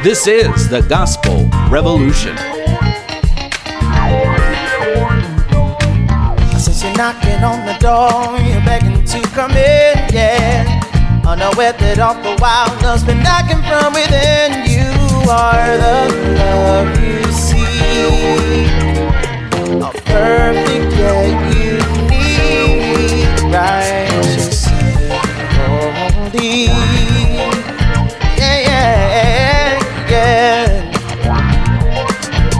This is the Gospel Revolution. Since you're knocking on the door, you're begging to come in, yeah. Unaware that all the while love's been knocking from within. You are the love you see, a perfect yet unique, righteous, holy.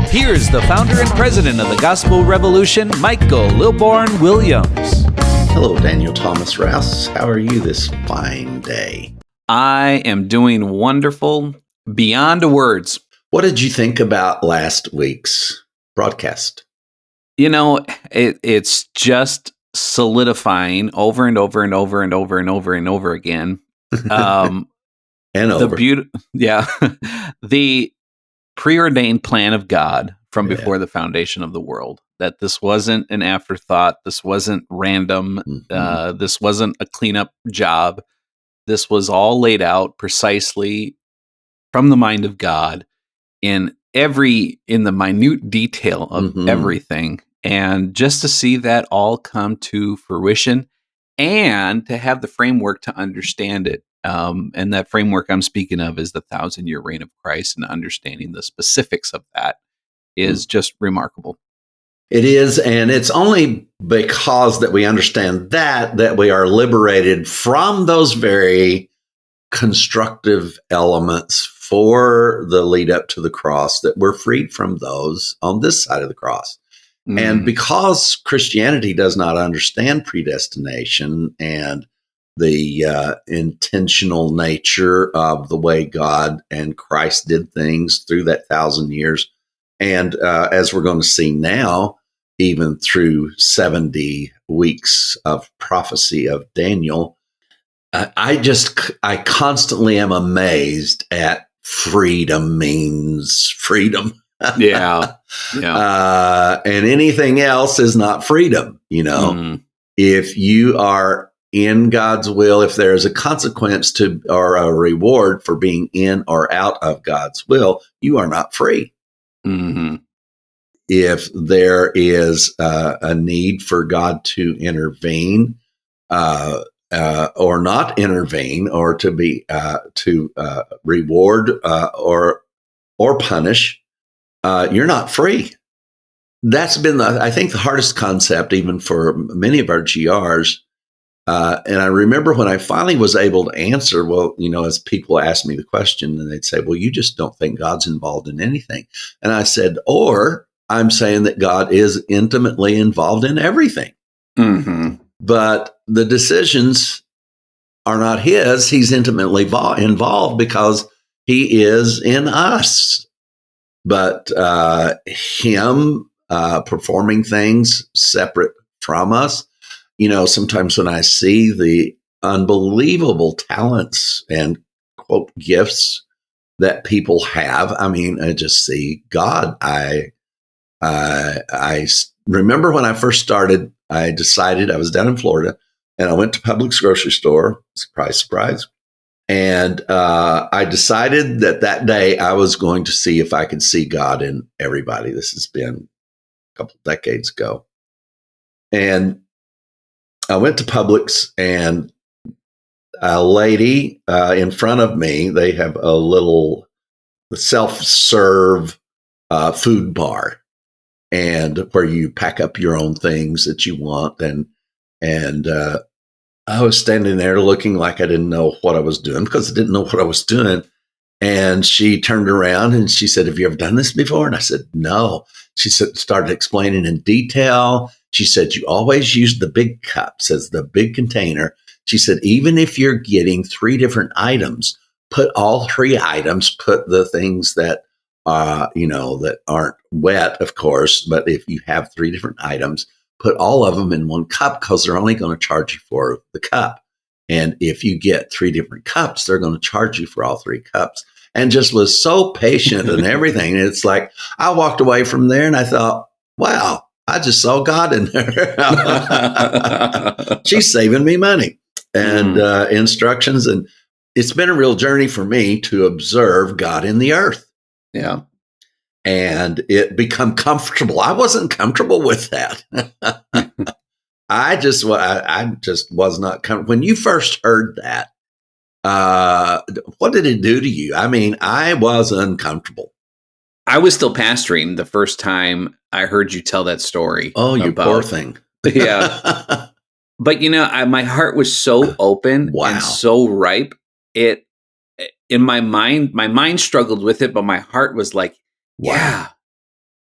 Here's the founder and president of the Gospel Revolution, Michael Lilborn Williams. Hello, Daniel Thomas Rouse. How are you this fine day? I am doing wonderful, beyond words. What did you think about last week's broadcast? You know, it's just solidifying over and over and over and over and over and over again. And over. The preordained plan of God from before the foundation of the world, that this wasn't an afterthought. This wasn't random. Mm-hmm. This wasn't a cleanup job. This was all laid out precisely from the mind of God in the minute detail of everything. And just to see that all come to fruition and to have the framework to understand it. And that framework I'm speaking of is the 1,000-year reign of Christ, and understanding the specifics of that is just remarkable. It is, and it's only because that we understand that we are liberated from those very constructive elements for the lead up to the cross, that we're freed from those on this side of the cross. And because Christianity does not understand predestination and the intentional nature of the way God and Christ did things through that 1,000 years. And as we're going to see now, even through 70 weeks of prophecy of Daniel, I constantly am amazed at freedom means freedom. Yeah. And anything else is not freedom. You know, if you are in God's will, if there is a consequence to or a reward for being in or out of God's will, you are not free. If there is a need for God to intervene or not intervene, or to be to reward or punish, you're not free. That's been, I think, the hardest concept even for many of our GRs. And I remember when I finally was able to answer, well, you know, as people asked me the question and they'd say, well, you just don't think God's involved in anything. And I said, or I'm saying that God is intimately involved in everything. But the decisions are not his. He's intimately involved because he is in us. But him performing things separate from us, you know, sometimes when I see the unbelievable talents and, quote, gifts that people have, I mean, I just see God. I remember when I first started, I decided, I was down in Florida, and I went to Publix grocery store, surprise, surprise. And I decided that day I was going to see if I could see God in everybody. This has been a couple decades ago. And I went to Publix, and a lady in front of me, they have a little self-serve food bar, and where you pack up your own things that you want. And I was standing there looking like I didn't know what I was doing, because I didn't know what I was doing. And she turned around and she said, have you ever done this before? And I said, no. She started explaining in detail. She said, you always use the big cups as the big container. She said, even if you're getting 3 different items, put all 3 items, put the things that, that aren't wet, of course. But if you have 3 different items, put all of them in one cup, because they're only going to charge you for the cup. And if you get 3 different cups, they're going to charge you for all 3 cups. And just was so patient and everything. And it's like, I walked away from there and I thought, wow, I just saw God in there. She's saving me money and instructions. And it's been a real journey for me to observe God in the earth. Yeah. And it become comfortable. I wasn't comfortable with that. I just was not comfortable. When you first heard that, what did it do to you? I mean, I was uncomfortable. I was still pastoring the first time I heard you tell that story. Oh, you poor thing. Yeah. But my heart was so open and so ripe. It in my mind struggled with it, but my heart was like, yeah.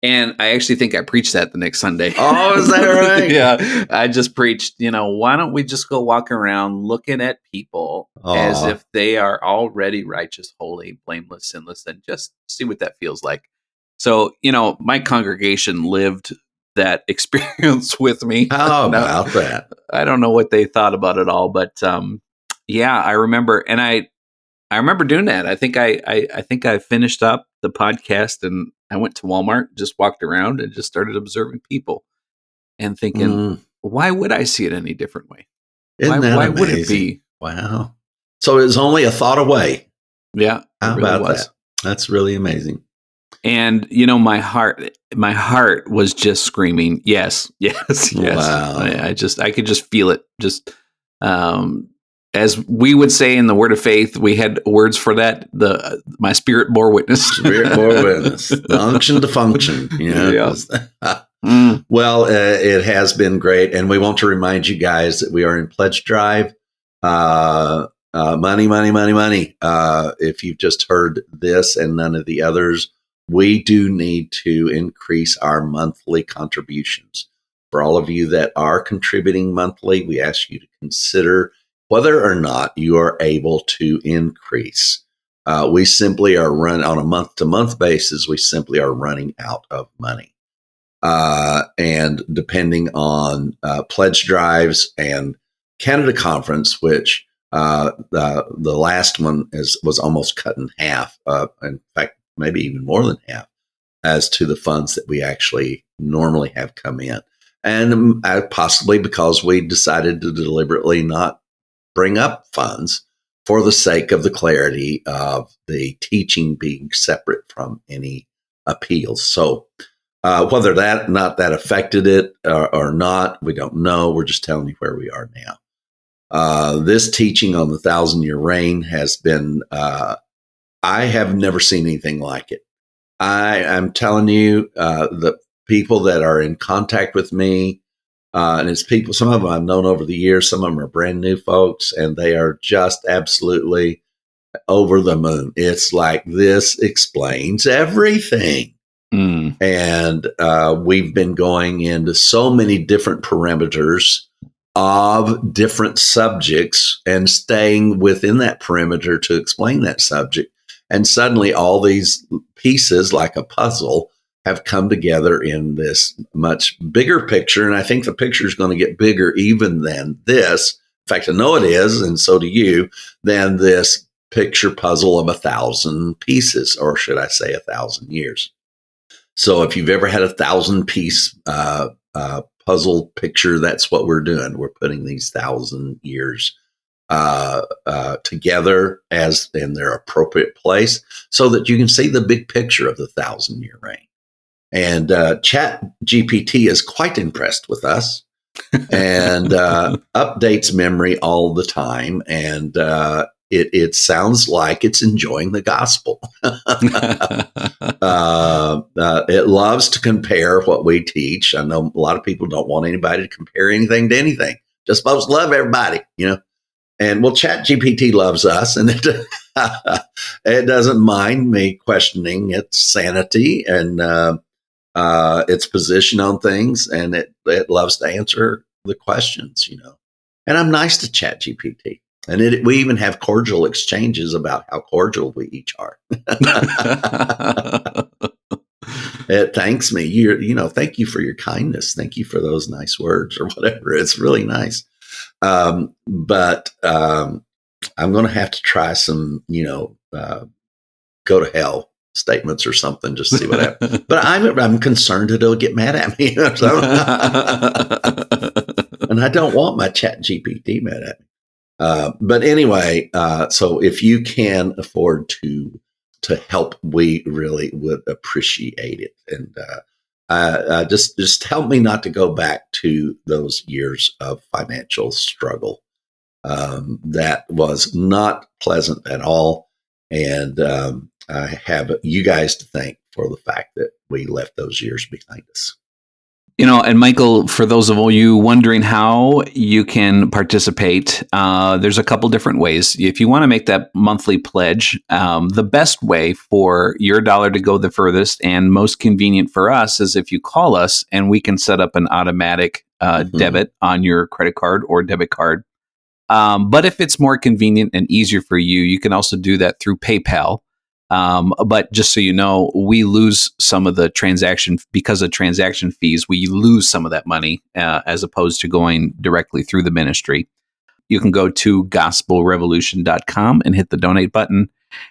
And I actually think I preached that the next Sunday. Oh, is that right? Yeah. I just preached, why don't we just go walk around looking at people as if they are already righteous, holy, blameless, sinless, and just see what that feels like. So, my congregation lived that experience with me. How about that? I don't know what they thought about it all, but I remember, and I remember doing that. I think I finished up the podcast and I went to Walmart, just walked around and just started observing people and thinking, why would I see it any different way? Why would it be? Wow. So it was only a thought away. Yeah. How really about that? That's really amazing. And my heart was just screaming, yes, yes, yes. Wow. I could just feel it. Just as we would say in the Word of Faith, we had words for that. My spirit bore witness. Spirit bore witness. The unction to function. Yeah. Well, it has been great, and we want to remind you guys that we are in pledge drive. Money, money, money, money. If you've just heard this and none of the others, we do need to increase our monthly contributions. For all of you that are contributing monthly, we ask you to consider whether or not you are able to increase. We simply are running on a month-to-month basis. We simply are running out of money. And depending on pledge drives and Canada Conference, which the last one was almost cut in half. In fact, maybe even more than half as to the funds that we actually normally have come in. And possibly because we decided to deliberately not bring up funds for the sake of the clarity of the teaching being separate from any appeals. So whether that affected it or not, we don't know. We're just telling you where we are now. This teaching on the 1,000-year reign has been, I have never seen anything like it. I'm telling you, the people that are in contact with me, and it's people, some of them I've known over the years, some of them are brand new folks, and they are just absolutely over the moon. It's like, this explains everything. And we've been going into so many different parameters of different subjects and staying within that perimeter to explain that subject. And suddenly all these pieces, like a puzzle, have come together in this much bigger picture. And I think the picture is going to get bigger even than this. In fact, I know it is, and so do you, than this picture puzzle of 1,000 pieces, or should I say 1,000 years. So if you've ever had a 1,000-piece puzzle picture, that's what we're doing. We're putting these 1,000 years together as in their appropriate place so that you can see the big picture of the 1,000-year reign. And Chat GPT is quite impressed with us and updates memory all the time. And it sounds like it's enjoying the gospel. It loves to compare what we teach. I know a lot of people don't want anybody to compare anything to anything. Just supposed to love everybody, And well, Chat GPT loves us, and it doesn't mind me questioning its sanity and its position on things, and it loves to answer the questions, And I'm nice to Chat GPT. And we even have cordial exchanges about how cordial we each are. It thanks me. Thank you for your kindness. Thank you for those nice words or whatever. It's really nice. But I'm going to have to try some, go to hell statements or something, just to see what happens. But I'm concerned that it'll get mad at me. And I don't want my Chat GPT mad at me. But anyway, so if you can afford to help, we really would appreciate it. And just help me not to go back to those years of financial struggle. That was not pleasant at all. And I have you guys to thank for the fact that we left those years behind us. And Michael, for those of you wondering how you can participate, there's a couple different ways. If you want to make that monthly pledge, the best way for your dollar to go the furthest and most convenient for us is if you call us and we can set up an automatic debit on your credit card or debit card. But if it's more convenient and easier for you, you can also do that through PayPal. But just so you know, we lose some of the transaction because of transaction fees. We lose some of that money as opposed to going directly through the ministry. You can go to gospelrevolution.com and hit the donate button.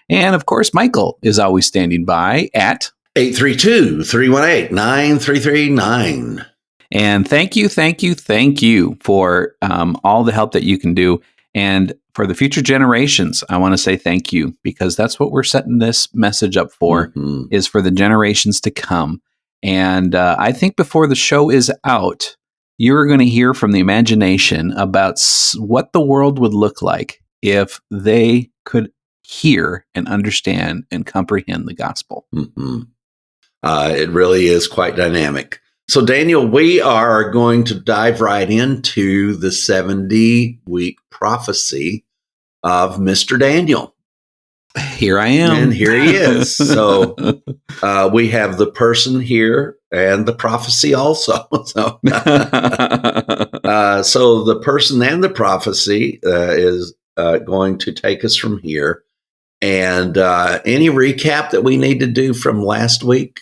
And of course, Michael is always standing by at 832-318-9339. And thank you for all the help that you can do. And for the future generations, I want to say thank you, because that's what we're setting this message up for, is for the generations to come. And I think before the show is out, you're going to hear from the imagination about what the world would look like if they could hear and understand and comprehend the gospel. It really is quite dynamic. So, Daniel, we are going to dive right into the 70-week prophecy of Mr. Daniel. Here I am. And here he is. So we have the person here and the prophecy also. So the person and the prophecy is going to take us from here. And any recap that we need to do from last week,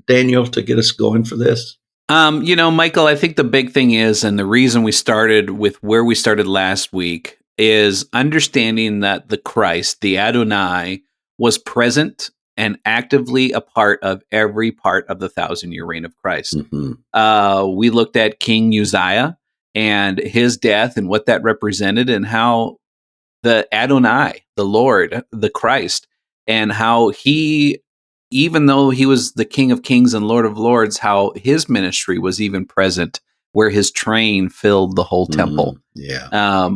Daniel, to get us going for this? Michael, I think the big thing is, and the reason we started with where we started last week, is understanding that the Christ, the Adonai, was present and actively a part of every part of the 1,000-year reign of Christ. We looked at King Uzziah and his death and what that represented, and how the Adonai, the Lord, the Christ, and how he, even though he was the King of Kings and Lord of Lords, how his ministry was even present, where his train filled the whole temple.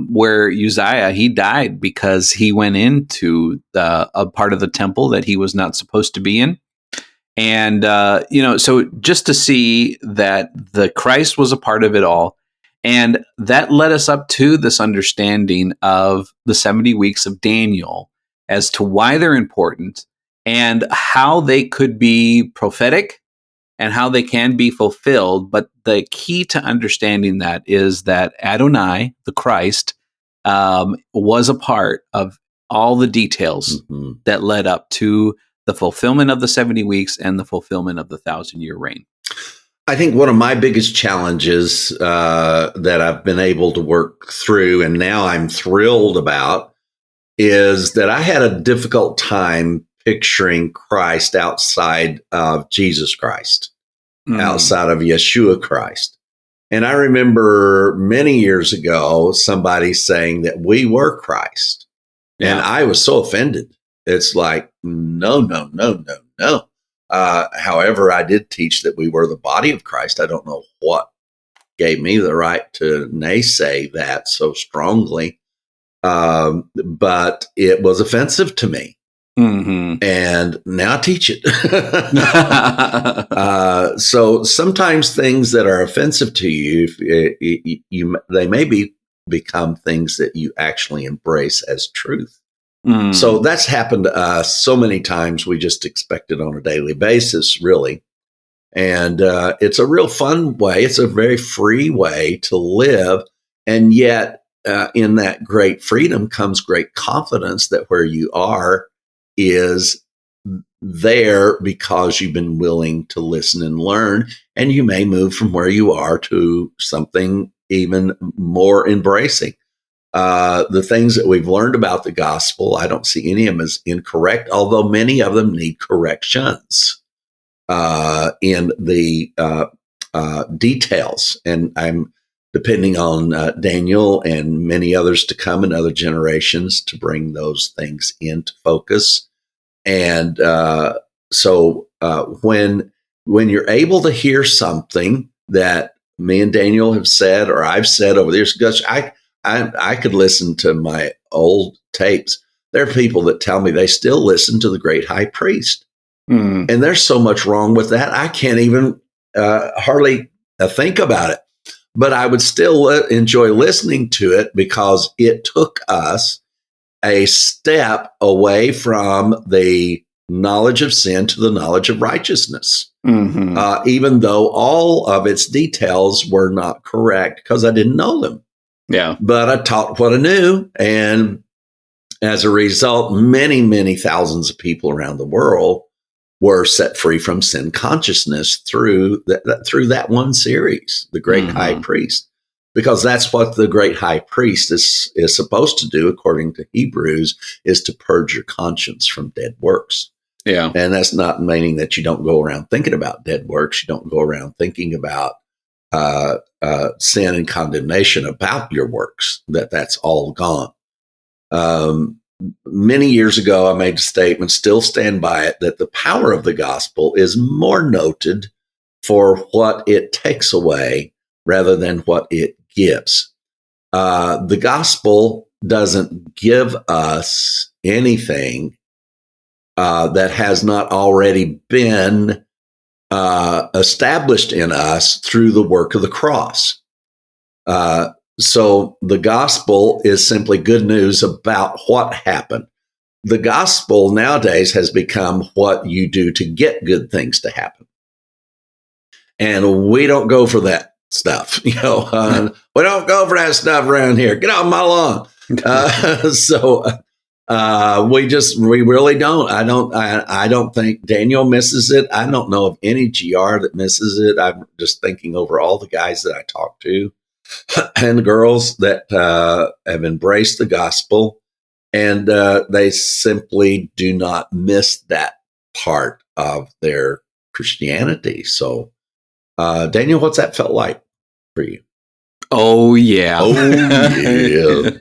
Where Uzziah, he died because he went into a part of the temple that he was not supposed to be in. And, so just to see that the Christ was a part of it all. And that led us up to this understanding of the 70 weeks of Daniel as to why they're important and how they could be prophetic and how they can be fulfilled. But the key to understanding that is that Adonai, the Christ, was a part of all the details that led up to the fulfillment of the 70 weeks and the fulfillment of the 1,000-year reign. I think one of my biggest challenges that I've been able to work through, and now I'm thrilled about, is that I had a difficult time picturing Christ outside of Jesus Christ, outside of Yeshua Christ. And I remember many years ago, somebody saying that we were Christ. Yeah. And I was so offended. It's like, no. However, I did teach that we were the body of Christ. I don't know what gave me the right to naysay that so strongly. But it was offensive to me. And now I teach it. So sometimes things that are offensive to you, they may become things that you actually embrace as truth. So that's happened to us so many times. We just expect it on a daily basis, really. And it's a real fun way. It's a very free way to live. And yet in that great freedom comes great confidence that where you are is there because you've been willing to listen and learn, and you may move from where you are to something even more embracing. The things that we've learned about the gospel, I don't see any of them as incorrect, although many of them need corrections in the details. And I'm depending on Daniel and many others to come in other generations to bring those things into focus. And so when you're able to hear something that me and Daniel have said or I've said over the years, gosh, I could listen to my old tapes. There are people that tell me they still listen to the great high priest. And there's so much wrong with that. I can't even hardly think about it. But I would still enjoy listening to it because it took us a step away from the knowledge of sin to the knowledge of righteousness. Even though all of its details were not correct because I didn't know them. Yeah. But I taught what I knew. And as a result, many, many thousands of people around the world were set free from sin consciousness through that one series, The Great High Priest, because that's what the Great High Priest is supposed to do, according to Hebrews, is to purge your conscience from dead works. Yeah. And that's not meaning that you don't go around thinking about dead works. You don't go around thinking about sin and condemnation about your works, that's all gone. Many years ago, I made a statement, still stand by it, that the power of the gospel is more noted for what it takes away rather than what it gives. The gospel doesn't give us anything that has not already been established in us through the work of the cross. So the gospel is simply good news about what happened. The gospel nowadays has become what you do to get good things to happen. And we don't go for that stuff. We don't go for that stuff around here. Get off my lawn. We really don't. I don't think Daniel misses it. I don't know of any GR that misses it. I'm just thinking over all the guys that I talk to and girls that have embraced the gospel, and they simply do not miss that part of their Christianity. So, Daniel, what's that felt like for you? Oh yeah. Yeah.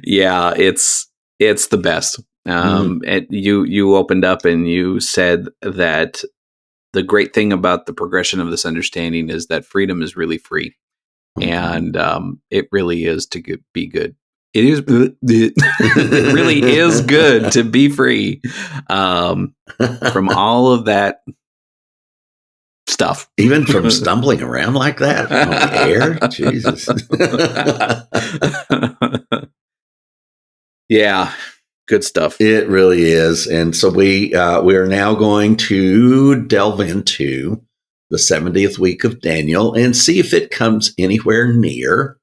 Yeah, it's the best. And you opened up and you said that the great thing about the progression of this understanding is that freedom is really free. And it really is to be good. It is. It really is good to be free from all of that stuff. Even from stumbling around like that on the air? Jesus. Yeah, good stuff. It really is. And so we are now going to delve into the 70th week of Daniel and see if it comes anywhere near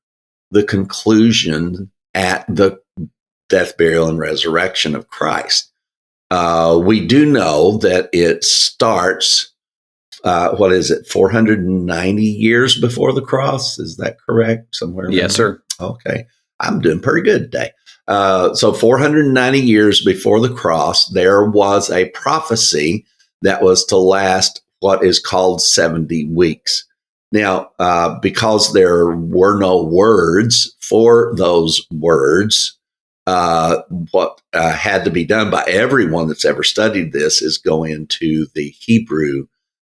the conclusion at the death, burial, and resurrection of Christ. We do know that it starts, 490 years before the cross? Is that correct? Somewhere? Yes, sir. Okay. I'm doing pretty good today. So 490 years before the cross, there was a prophecy that was to last what is called 70 weeks. Now, because there were no words for those words, what had to be done by everyone that's ever studied this is go into the Hebrew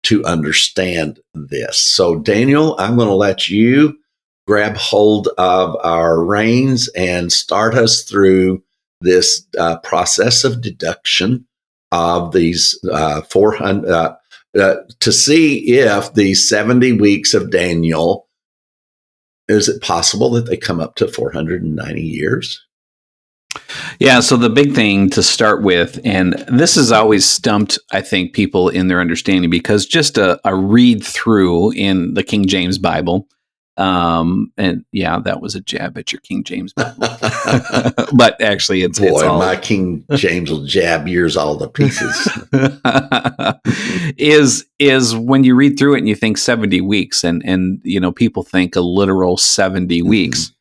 to understand this. So, Daniel, I'm going to let you grab hold of our reins and start us through this process of deduction of these 400 to see if the 70 weeks of Daniel, is it possible that they come up to 490 years? Yeah, so the big thing to start with, and this has always stumped, I think, people in their understanding, because just a read through in the King James Bible, and yeah, that was a jab at your King James Bible. But actually, it's all... my King James will jab yours all to pieces. is when you read through it and you think 70 weeks, and people think a literal 70 weeks.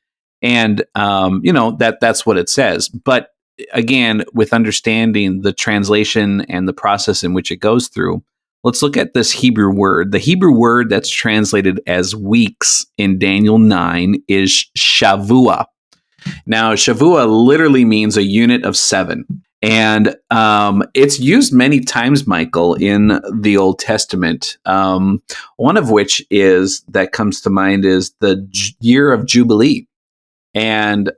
And, that's what it says. But again, with understanding the translation and the process in which it goes through, let's look at this Hebrew word. The Hebrew word that's translated as weeks in Daniel 9 is Shavua. Now, Shavua literally means a unit of 7. And it's used many times, Michael, in the Old Testament. One of which that comes to mind is the year of Jubilee. And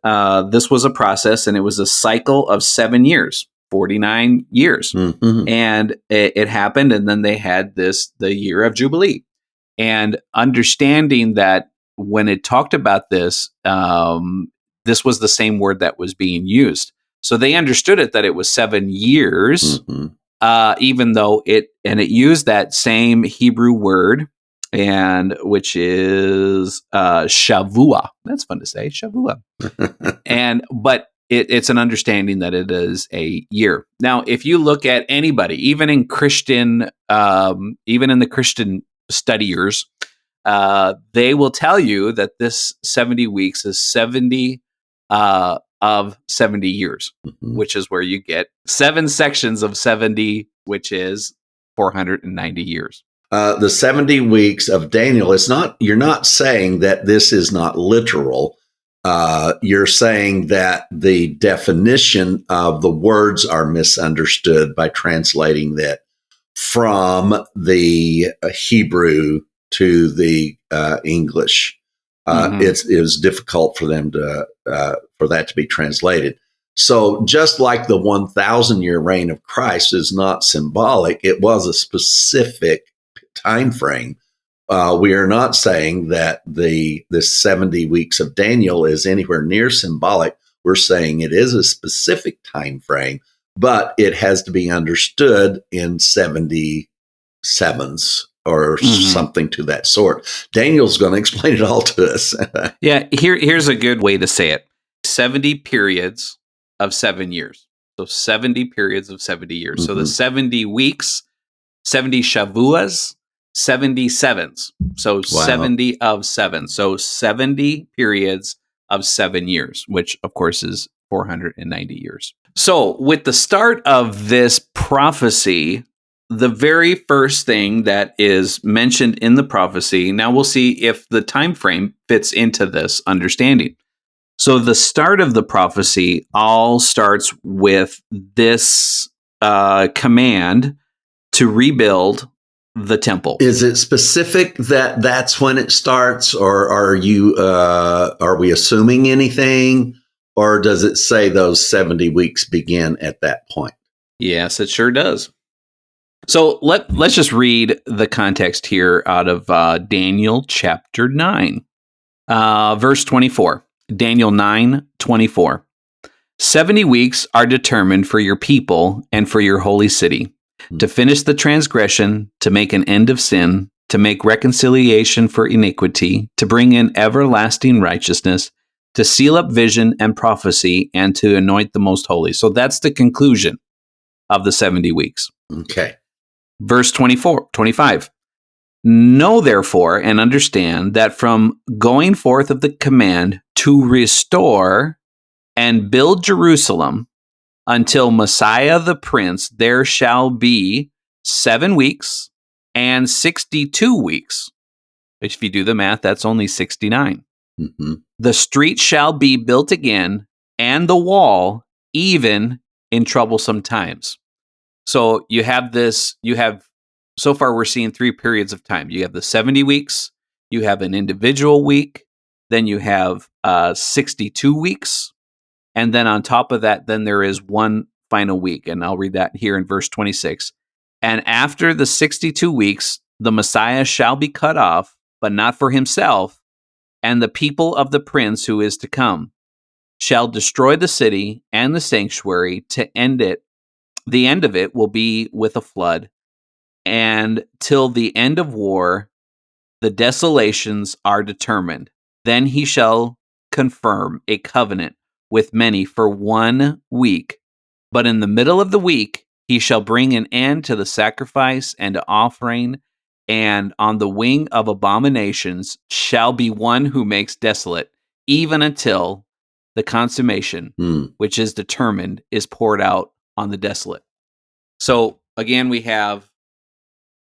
this was a process, and it was a cycle of 7 years, 49 years. Mm-hmm. And it happened, and then they had the year of Jubilee. And understanding that when it talked about this, this was the same word that was being used. So they understood it that it was 7 years, even though it used that same Hebrew word, and which is Shavua. That's fun to say, Shavua. But it's an understanding that it is a year. Now, if you look at anybody, even in Christian, even in the Christian studiers, they will tell you that this 70 weeks is 70 of 70 years, which is where you get 7 sections of 70, which is 490 years. The 70 weeks of Daniel, you're not saying that this is not literal. You're saying that the definition of the words are misunderstood by translating that from the Hebrew to the English. It was difficult for them for that to be translated. So just like the 1,000-year reign of Christ is not symbolic, it was a specific time frame. We are not saying that the 70 weeks of Daniel is anywhere near symbolic. We're saying it is a specific time frame, but it has to be understood in 70 sevens or something to that sort. Daniel's going to explain it all to us. Yeah, here's a good way to say it. 70 periods of 7 years. So 70 periods of 70 years. So the 70 weeks, 70 Shavuas, 70 sevens. So 70 of 7. So 70 periods of 7 years, which of course is 490 years. So with the start of this prophecy, the very first thing that is mentioned in the prophecy, now we'll see if the time frame fits into this understanding. So the start of the prophecy all starts with this command to rebuild the temple. Is it specific that that's when it starts, or are we assuming anything, or does it say those 70 weeks begin at that point? Yes, it sure does. So let's just read the context here out of Daniel chapter 9, verse 24. Daniel 9:24. 70 weeks are determined for your people and for your holy city, to finish the transgression, to make an end of sin, to make reconciliation for iniquity, to bring in everlasting righteousness, to seal up vision and prophecy, and to anoint the most holy. So that's the conclusion of the 70 weeks. Okay. Verse 25. Know therefore and understand that from going forth of the command to restore and build Jerusalem until Messiah the Prince, there shall be 7 weeks and 62 weeks. Which, if you do the math, that's only 69. The street shall be built again, and the wall, even in troublesome times. So so far we're seeing 3 periods of time. You have the 70 weeks, you have an individual week, then you have 62 weeks, and then on top of that, then there is one final week. And I'll read that here in verse 26. And after the 62 weeks, the Messiah shall be cut off, but not for himself, and the people of the prince who is to come shall destroy the city and the sanctuary to end it. The end of it will be with a flood, and till the end of war, the desolations are determined. Then he shall confirm a covenant with many for 1 week. But in the middle of the week, he shall bring an end to the sacrifice and to offering, and on the wing of abominations shall be one who makes desolate, even until the consummation, which is determined, is poured out on the desolate. So again, we have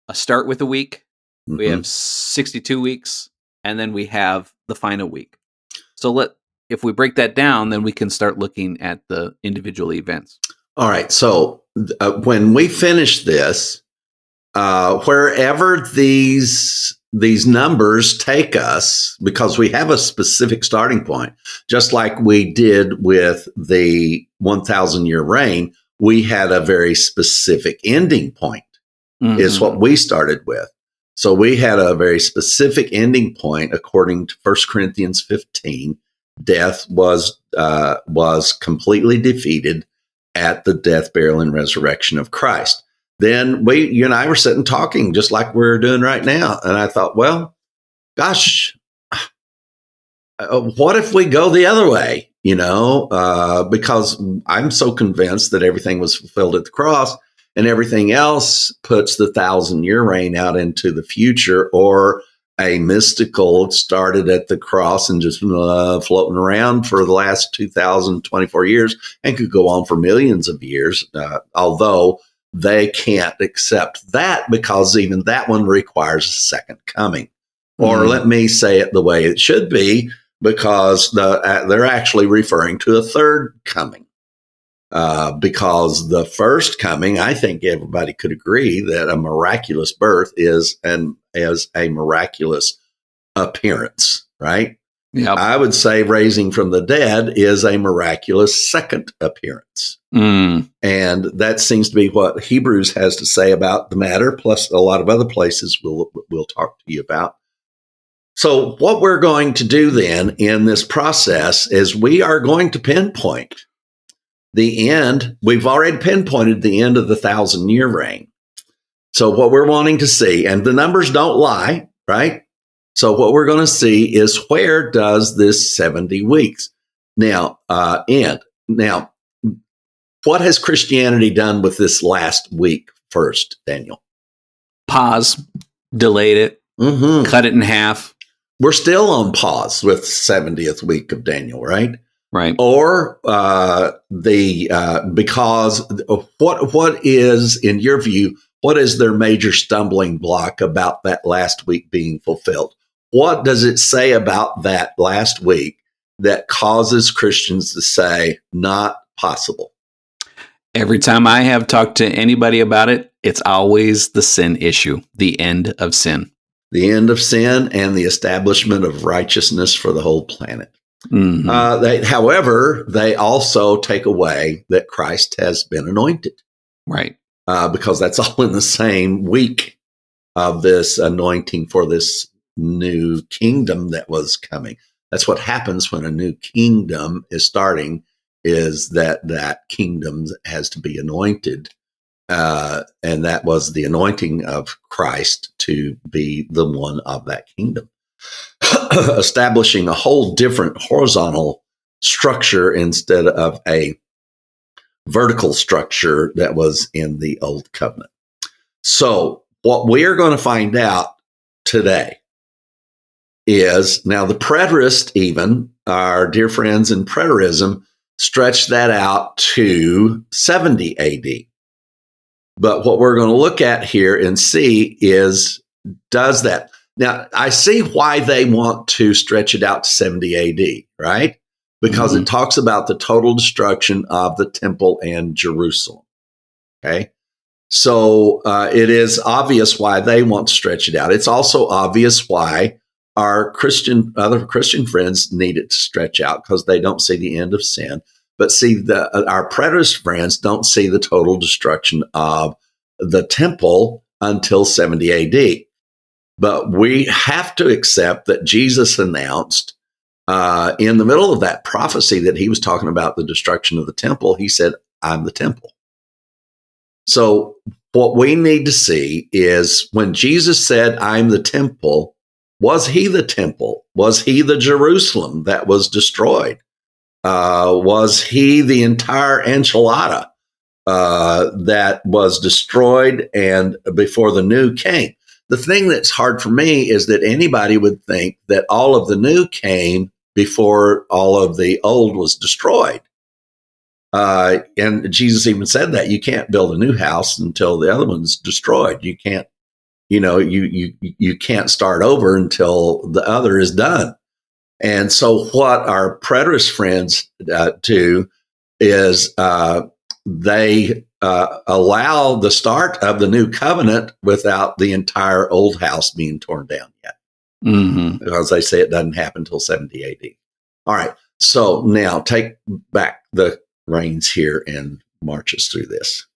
a start with a week. Mm-hmm. We have 62 weeks, and then we have the final week. So if we break that down, then we can start looking at the individual events. All right. So when we finish this, wherever these numbers take us, because we have a specific starting point, just like we did with the 1,000-year reign, we had a very specific ending point, is what we started with. So we had a very specific ending point according to 1 Corinthians 15. Death was completely defeated at the death, burial, and resurrection of Christ. Then you and I were sitting talking just like we're doing right now. And I thought, well, gosh, what if we go the other way? Because I'm so convinced that everything was fulfilled at the cross, and everything else puts the 1,000-year reign out into the future, or a mystical started at the cross and just floating around for the last 2,024 years and could go on for millions of years, although they can't accept that because even that one requires a second coming. Or let me say it the way it should be, because they're actually referring to a third coming. Because the first coming, I think everybody could agree that a miraculous birth is a miraculous appearance, right? Yeah, I would say raising from the dead is a miraculous second appearance. And that seems to be what Hebrews has to say about the matter, plus a lot of other places we'll talk to you about. So what we're going to do then in this process is we are going to pinpoint the end. We've already pinpointed the end of the 1,000-year reign. So what we're wanting to see, and the numbers don't lie, right? So what we're going to see is, where does this 70 weeks now end? Now, what has Christianity done with this last week first, Daniel? Pause, delayed it, cut it in half. We're still on pause with 70th week of Daniel, right? Right. Or because what is, in your view, what is their major stumbling block about that last week being fulfilled? What does it say about that last week that causes Christians to say, not possible? Every time I have talked to anybody about it, it's always the sin issue, the end of sin. The end of sin and the establishment of righteousness for the whole planet. However, they also take away that Christ has been anointed. Right. Because that's all in the same week of this anointing for this new kingdom that was coming. That's what happens when a new kingdom is starting, is that kingdom has to be anointed. And that was the anointing of Christ to be the one of that kingdom, establishing a whole different horizontal structure instead of a vertical structure that was in the old covenant. So what we are going to find out today is, now the preterists, even our dear friends in preterism, stretch that out to 70 AD. But what we're going to look at here and see is, does that. Now, I see why they want to stretch it out to 70 AD, right? Because it talks about the total destruction of the temple and Jerusalem. Okay. So it is obvious why they want to stretch it out. It's also obvious why our other Christian friends need it to stretch out, because they don't see the end of sin. But see, our preterist friends don't see the total destruction of the temple until 70 AD. But we have to accept that Jesus announced in the middle of that prophecy that he was talking about the destruction of the temple, he said, I'm the temple. So what we need to see is, when Jesus said, I'm the temple, was he the temple? Was he the Jerusalem that was destroyed? Was he the entire enchilada that was destroyed and before the new came? The thing that's hard for me is that anybody would think that all of the new came before all of the old was destroyed. And Jesus even said that you can't build a new house until the other one's destroyed. You can't you can't start over until the other is done. And so what our preterist friends do is they allow the start of the new covenant without the entire old house being torn down yet. Mm-hmm. Because they say it doesn't happen until 70 AD. All right. So now take back the reins here and march us through this.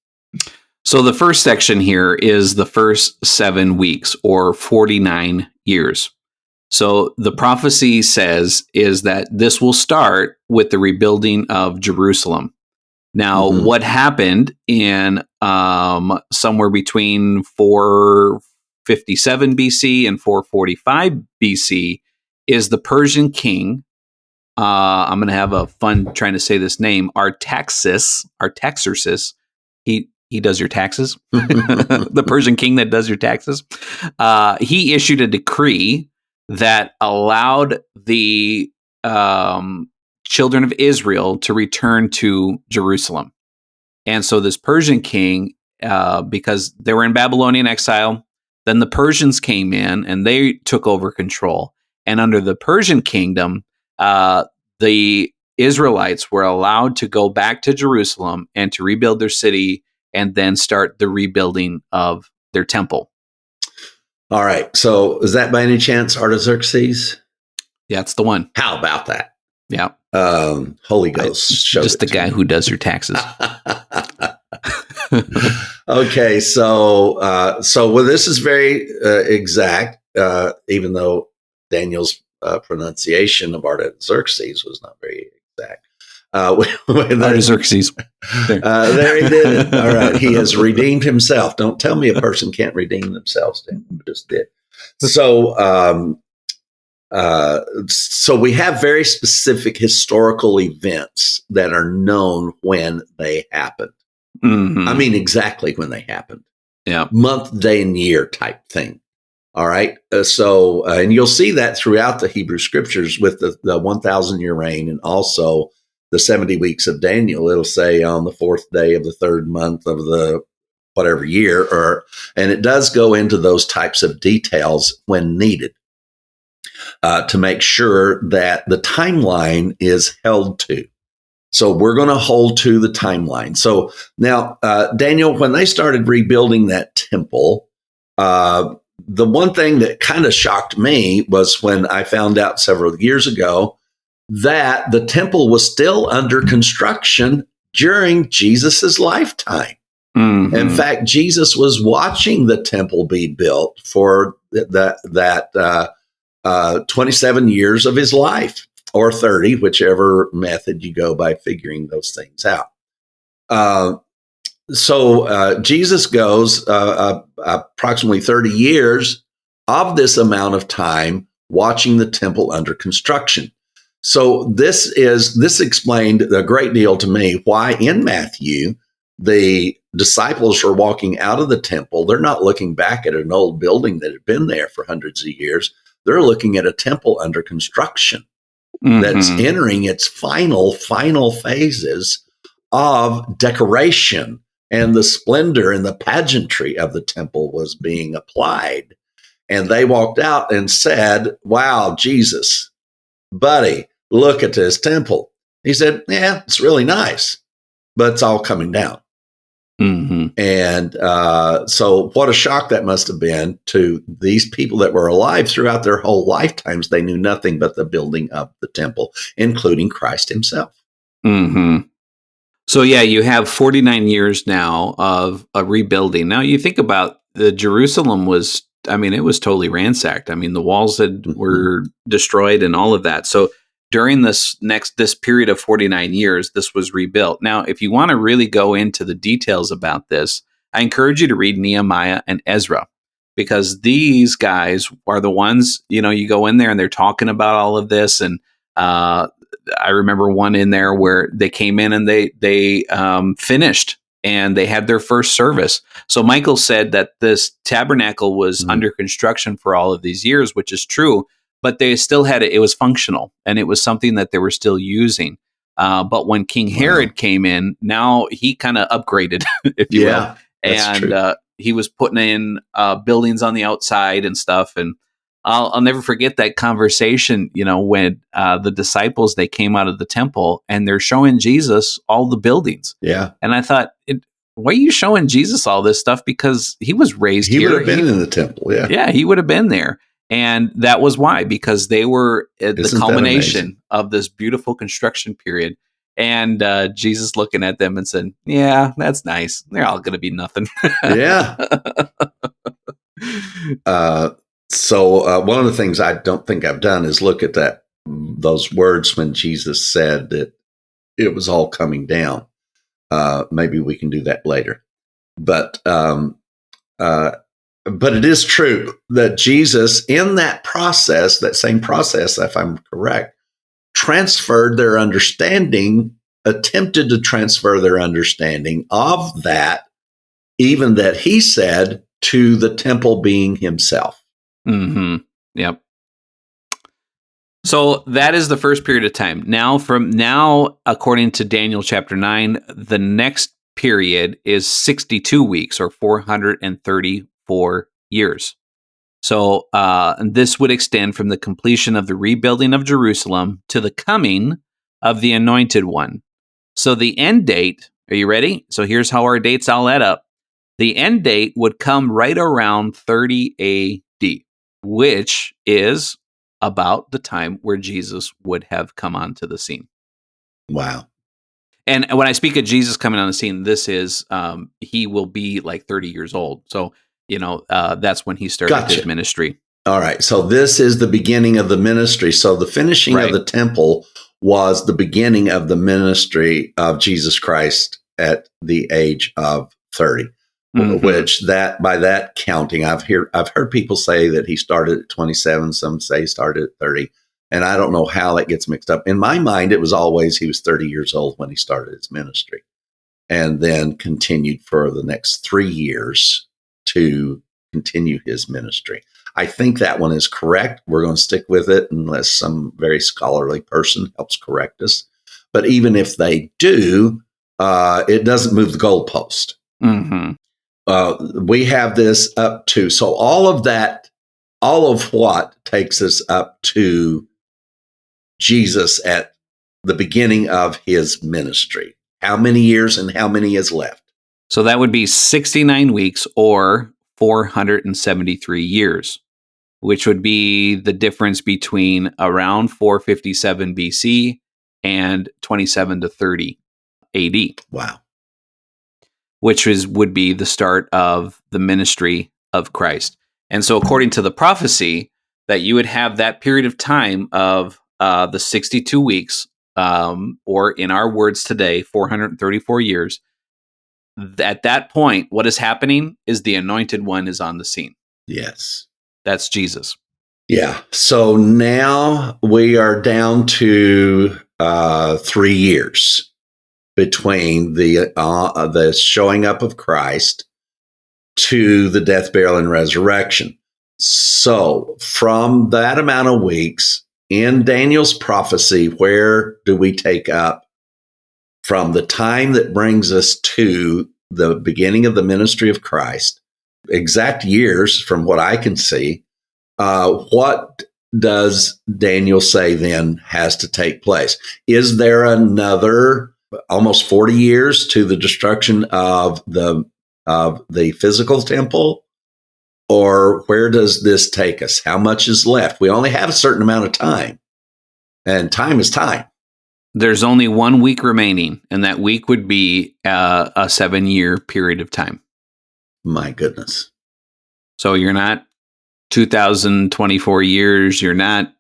So the first section here is the first 7 weeks, or 49 years. So the prophecy says is that this will start with the rebuilding of Jerusalem. Now, what happened in somewhere between 457 BC and 445 BC is the Persian king. I'm going to have a fun trying to say this name, Artaxerxes. He does your taxes. The Persian king that does your taxes. He issued a decree that allowed the children of Israel to return to Jerusalem. And so this Persian king, because they were in Babylonian exile, then the Persians came in and they took over control. And under the Persian kingdom, the Israelites were allowed to go back to Jerusalem and to rebuild their city and then start the rebuilding of their temple. All right. So is that by any chance Artaxerxes? Yeah, that's the one. How about that? Yeah. Holy Ghost. Just the guy who does your taxes. Okay. So well, this is very exact, even though Daniel's pronunciation of Artaxerxes was not very exact. Artaxerxes. There he did it. All right. He has redeemed himself. Don't tell me a person can't redeem themselves. Dan just did. So, so we have very specific historical events that are known when they happened. Mm-hmm. I mean, exactly when they happened. Yeah. Month, day, and year type thing. All right. And you'll see that throughout the Hebrew scriptures with the 1,000-year reign and also the 70 weeks of Daniel. It'll say on the 4th day of the 3rd month of the whatever year, and it does go into those types of details when needed to make sure that the timeline is held to. So we're going to hold to the timeline. So now, Daniel, when they started rebuilding that temple, the one thing that kind of shocked me was when I found out several years ago that the temple was still under construction during Jesus's lifetime. Mm-hmm. In fact, Jesus was watching the temple be built for that 27 years of his life, or 30, whichever method you go by figuring those things out. So Jesus goes approximately 30 years of this amount of time watching the temple under construction. So this explained a great deal to me why in Matthew the disciples are walking out of the temple. They're not looking back at an old building that had been there for hundreds of years. They're looking at a temple under construction that's entering its final phases of decoration, and the splendor and the pageantry of the temple was being applied. And they walked out and said, "Wow, Jesus, buddy, look at this temple." He said, "Yeah, it's really nice, but it's all coming down." Mm-hmm. And so what a shock that must have been to these people that were alive throughout their whole lifetimes. They knew nothing but the building of the temple, including Christ himself. Mm-hmm. So, yeah, you have 49 years now of a rebuilding. Now, you think about Jerusalem was, it was totally ransacked. The walls were destroyed and all of that. So during this period of 49 years, this was rebuilt. Now, if you want to really go into the details about this, I encourage you to read Nehemiah and Ezra, because these guys are the ones, you go in there and they're talking about all of this. And I remember one in there where they came in and they finished and they had their first service. So Michael said that this tabernacle was under construction for all of these years, which is true. But they still had it was functional, and it was something that they were still using. But when King Herod came in, now he kind of upgraded, if you will. And he was putting in buildings on the outside and stuff. And I'll never forget that conversation, when the disciples, they came out of the temple and they're showing Jesus all the buildings. Yeah. And I thought, why are you showing Jesus all this stuff? Because he was raised He here. would have been in the temple. Yeah. Yeah, he would have been there. And that was why, because they were at the culmination of this beautiful construction period. And Jesus looking at them and said, yeah, that's nice. They're all going to be nothing. Yeah. So one of the things I don't think I've done is look at those words when Jesus said that it was all coming down. Maybe we can do that later. But it is true that Jesus, in that process, that same process, if I'm correct, transferred their understanding, attempted to transfer their understanding of that, even that he said, to the temple being himself. Mm-hmm. Yep. So that is the first period of time. Now, according to Daniel chapter 9, the next period is 62 weeks or 434 years. So this would extend from the completion of the rebuilding of Jerusalem to the coming of the Anointed One. So the end date, are you ready? So here's how our dates all add up. The end date would come right around 30 AD, which is about the time where Jesus would have come onto the scene. Wow. And when I speak of Jesus coming on the scene, this is, he will be like 30 years old. So, that's when he started his ministry. All right. So this is the beginning of the ministry. So the finishing of the temple was the beginning of the ministry of Jesus Christ at the age of 30, which by that counting, I've heard people say that he started at 27. Some say he started at 30. And I don't know how that gets mixed up. In my mind, it was always he was 30 years old when he started his ministry, and then continued for the next 3 years to continue his ministry. I think that one is correct. We're going to stick with it unless some very scholarly person helps correct us. But even if they do, it doesn't move the goalpost. We have this up to, so all of what takes us up to Jesus at the beginning of his ministry. How many years and how many is left? So that would be 69 weeks or 473 years, which would be the difference between around 457 BC and 27 to 30 AD. Wow. Which would be the start of the ministry of Christ. And so according to the prophecy, that you would have that period of time of the 62 weeks, or in our words today, 434 years. At that point, what is happening is the Anointed One is on the scene. Yes. That's Jesus. Yeah. So now we are down to 3 years between the showing up of Christ to the death, burial, and resurrection. So from that amount of weeks in Daniel's prophecy, where do we take up from the time that brings us to the beginning of the ministry of Christ? Exact years from what I can see. What does Daniel say then has to take place? Is there another almost 40 years to the destruction of the physical temple? Or where does this take us? How much is left? We only have a certain amount of time, and time is time. There's only 1 week remaining, and that week would be a 7-year period of time. My goodness. So you're not 2024 years, you're not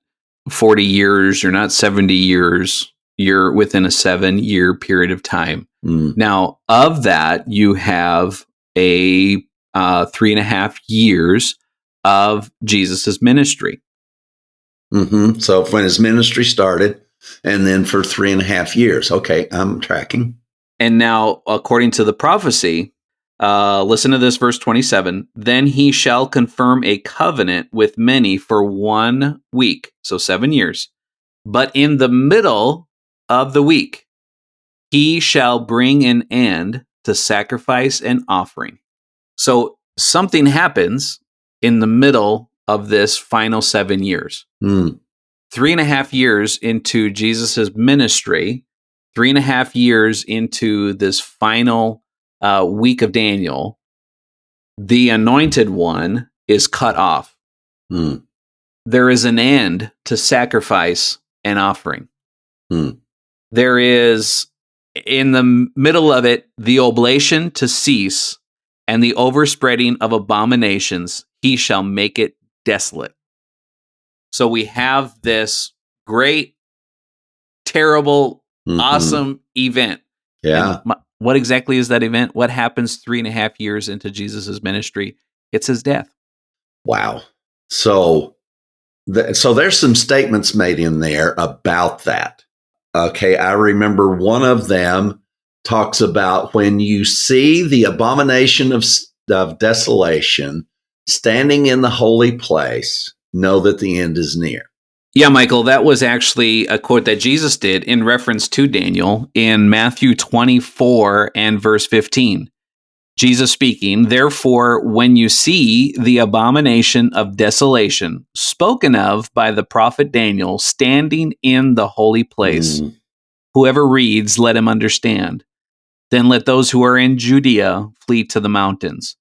40 years, you're not 70 years, you're within a 7-year period of time. Now, of that, you have a 3.5 years of Jesus's ministry. So when his ministry started, and then for 3.5 years. Okay, I'm tracking. And now, according to the prophecy, listen to this, verse 27. Then he shall confirm a covenant with many for 1 week, so 7 years. But in the middle of the week, he shall bring an end to sacrifice and offering. So something happens in the middle of this final 7 years. 3.5 years into Jesus's ministry, 3.5 years into this final week of Daniel, the anointed one is cut off. There is an end to sacrifice and offering. There is, in the middle of it, the oblation to cease, and the overspreading of abominations, he shall make it desolate. So we have this great, terrible, awesome event. Yeah. And what exactly is that event? What happens 3.5 years into Jesus's ministry? It's his death. Wow. So there's some statements made in there about that. Okay, I remember one of them talks about when you see the abomination of desolation standing in the holy place, know that the end is near. Yeah, Michael, that was actually a quote that Jesus did in reference to Daniel in Matthew 24 and verse 15. Jesus speaking, therefore, when you see the abomination of desolation spoken of by the prophet Daniel standing in the holy place, whoever reads, let him understand. Then let those who are in Judea flee to the mountains.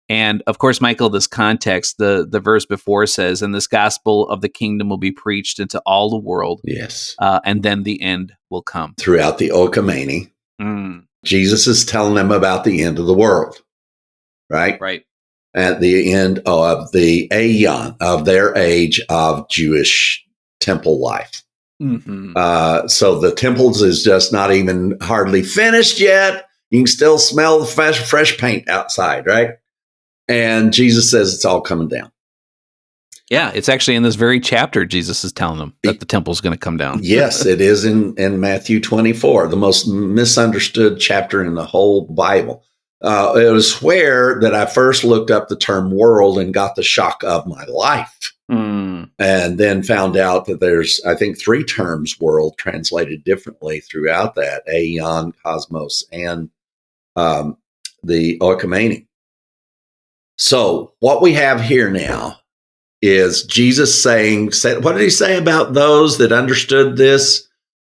And of course, Michael, this context, the verse before says, and this gospel of the kingdom will be preached into all the world. Yes. And then the end will come. Throughout the Abomination, Jesus is telling them about the end of the world, right? Right. At the end of the aeon of their age of Jewish temple life. So the temples is just not even hardly finished yet. You can still smell the fresh paint outside, right? And Jesus says it's all coming down. Yeah, it's actually in this very chapter, Jesus is telling them that the temple's going to come down. Yes, it is in Matthew 24, the most misunderstood chapter in the whole Bible. It was where that I first looked up the term world and got the shock of my life. And then found out that there's, I think, 3 terms world translated differently throughout that, aeon, cosmos, and the oikoumene. So what we have here now is Jesus said, what did he say about those that understood this?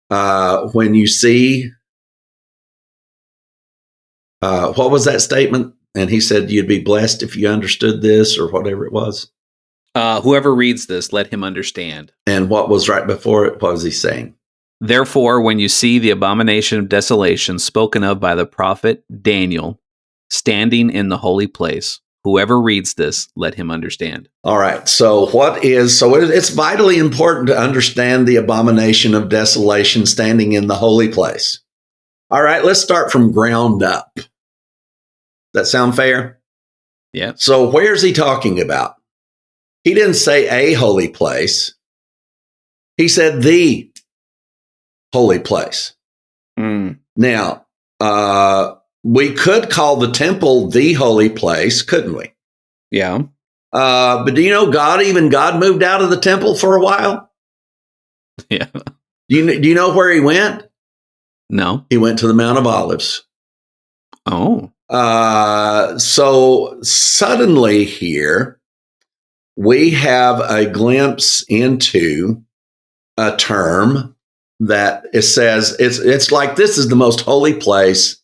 When you see, what was that statement? And he said, you'd be blessed if you understood this, or whatever it was. Whoever reads this, let him understand. And what was right before it? What was he saying? Therefore, when you see the abomination of desolation spoken of by the prophet Daniel standing in the holy place, whoever reads this, let him understand. All right. So it's vitally important to understand the abomination of desolation standing in the holy place. All right. Let's start from ground up. That sound fair? Yeah. So where's he talking about? He didn't say a holy place. He said the holy place. Now, we could call the temple the holy place, couldn't we? Yeah. But do you know God moved out of the temple for a while? Yeah. Do you know where he went? No. He went to the Mount of Olives. Oh. So suddenly here, we have a glimpse into a term that it says it's like this is the most holy place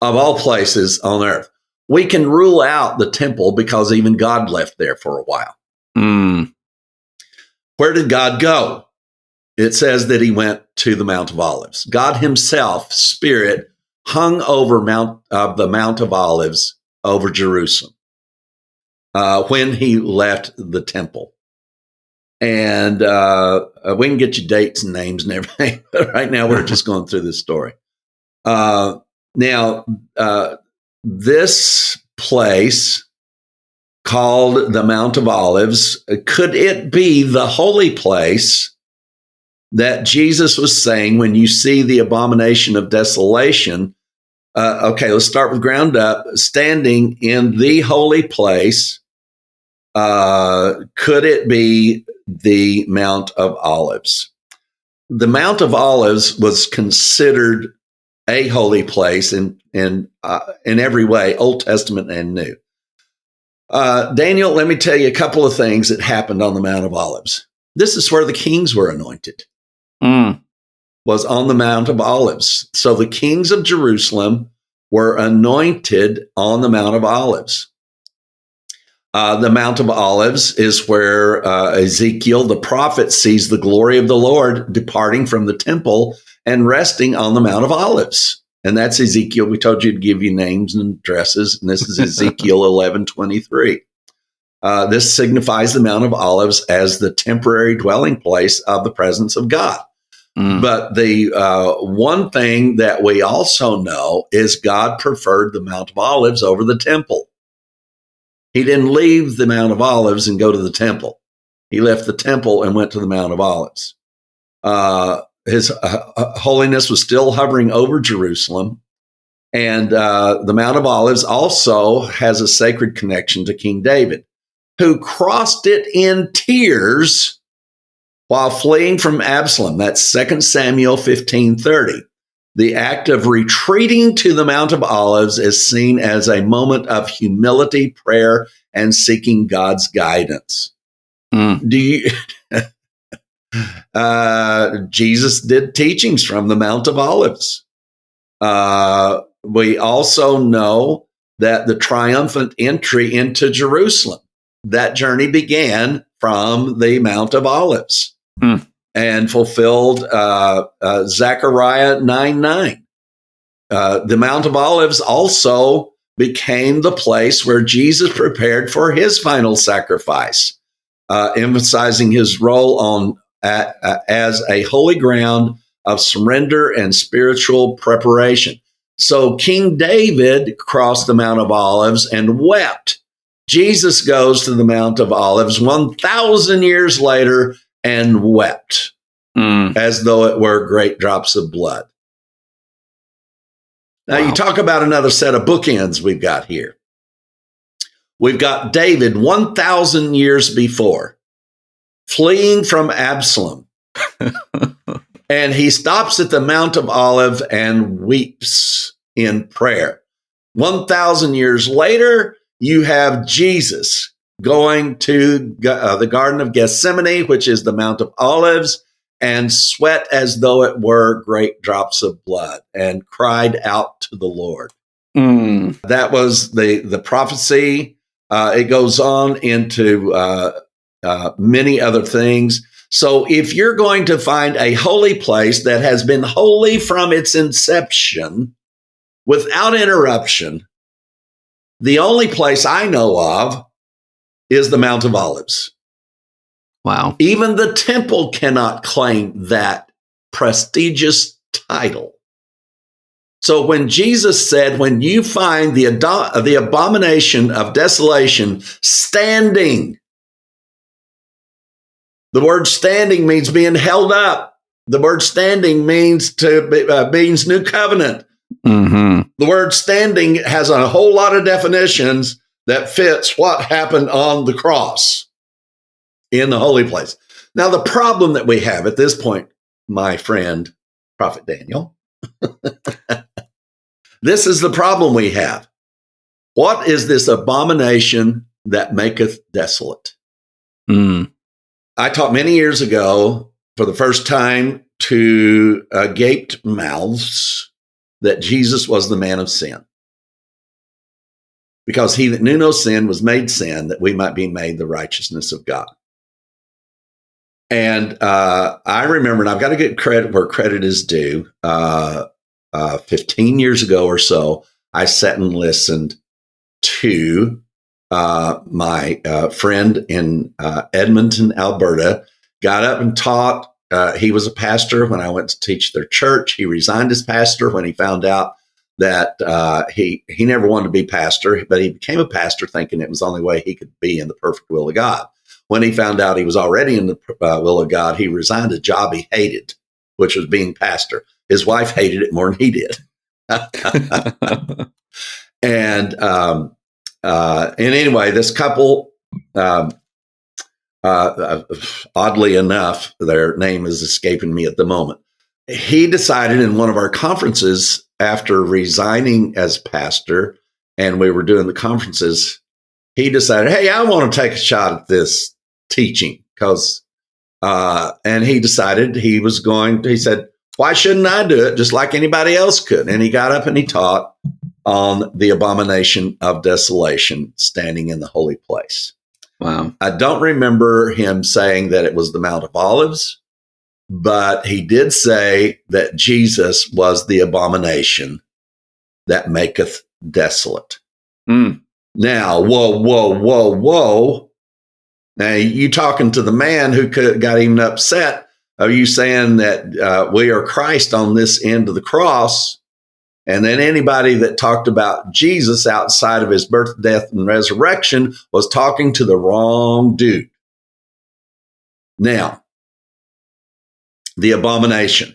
of all places on earth. We can rule out the temple because even God left there for a while. Where did God go? It says that he went to the Mount of Olives. God himself, Spirit, hung over the Mount of Olives over Jerusalem when he left the temple. And we can get you dates and names and everything. But right now, we're just going through this story. Now, this place called the Mount of Olives, could it be the holy place that Jesus was saying when you see the abomination of desolation? Okay, let's start with ground up. Standing in the holy place, could it be the Mount of Olives? The Mount of Olives was considered a holy place in every way, Old Testament and New. Daniel, let me tell you a couple of things that happened on the Mount of Olives. This is where the kings were anointed, was on the Mount of Olives. So the kings of Jerusalem were anointed on the Mount of Olives. The Mount of Olives is where Ezekiel, the prophet, sees the glory of the Lord departing from the temple and resting on the Mount of Olives. And that's Ezekiel. We told you to give you names and addresses. And this is Ezekiel 11:23. This signifies the Mount of Olives as the temporary dwelling place of the presence of God. But the one thing that we also know is God preferred the Mount of Olives over the temple. He didn't leave the Mount of Olives and go to the temple. He left the temple and went to the Mount of Olives. His holiness was still hovering over Jerusalem. And the Mount of Olives also has a sacred connection to King David, who crossed it in tears while fleeing from Absalom. That's 2 Samuel 15:30. The act of retreating to the Mount of Olives is seen as a moment of humility, prayer, and seeking God's guidance. Do you... Jesus did teachings from the Mount of Olives. We also know that the triumphant entry into Jerusalem, that journey began from the Mount of Olives and fulfilled Zechariah 9:9. The Mount of Olives also became the place where Jesus prepared for his final sacrifice, emphasizing his role on as a holy ground of surrender and spiritual preparation. So King David crossed the Mount of Olives and wept. Jesus goes to the Mount of Olives 1,000 years later and wept as though it were great drops of blood. Now, you talk about another set of bookends we've got here. We've got David 1,000 years before, fleeing from Absalom. And he stops at the Mount of Olives and weeps in prayer. 1,000 years later, you have Jesus going to the Garden of Gethsemane, which is the Mount of Olives, and sweat as though it were great drops of blood and cried out to the Lord. That was the prophecy. It goes on into many other things. So if you're going to find a holy place that has been holy from its inception without interruption, the only place I know of is the Mount of Olives. Wow. Even the temple cannot claim that prestigious title. So when Jesus said, when you find the abomination of desolation standing, the word standing means being held up. The word standing means means new covenant. The word standing has a whole lot of definitions that fits what happened on the cross in the holy place. Now, the problem that we have at this point, my friend, Prophet Daniel, this is the problem we have. What is this abomination that maketh desolate? I taught many years ago for the first time to gaped mouths that Jesus was the man of sin. Because he that knew no sin was made sin, that we might be made the righteousness of God. And I remember, and I've got to get credit where credit is due, 15 years ago or so, I sat and listened to my friend in Edmonton, Alberta, got up and taught. He was a pastor when I went to teach their church. He resigned as pastor when he found out that he never wanted to be pastor, but he became a pastor thinking it was the only way he could be in the perfect will of God. When he found out he was already in the will of God, he resigned a job he hated, which was being pastor. His wife hated it more than he did. And anyway, this couple, oddly enough, their name is escaping me at the moment. He decided in one of our conferences, after resigning as pastor, and we were doing the conferences, he decided, hey, I want to take a shot at this teaching and he decided he said, why shouldn't I do it just like anybody else could? And he got up and he taught on the abomination of desolation, standing in the holy place. Wow. I don't remember him saying that it was the Mount of Olives, but he did say that Jesus was the abomination that maketh desolate. Now, whoa. Now, you talking to the man who got even upset. Are you saying that we are Christ on this end of the cross? And then anybody that talked about Jesus outside of his birth, death, and resurrection was talking to the wrong dude. Now, the abomination.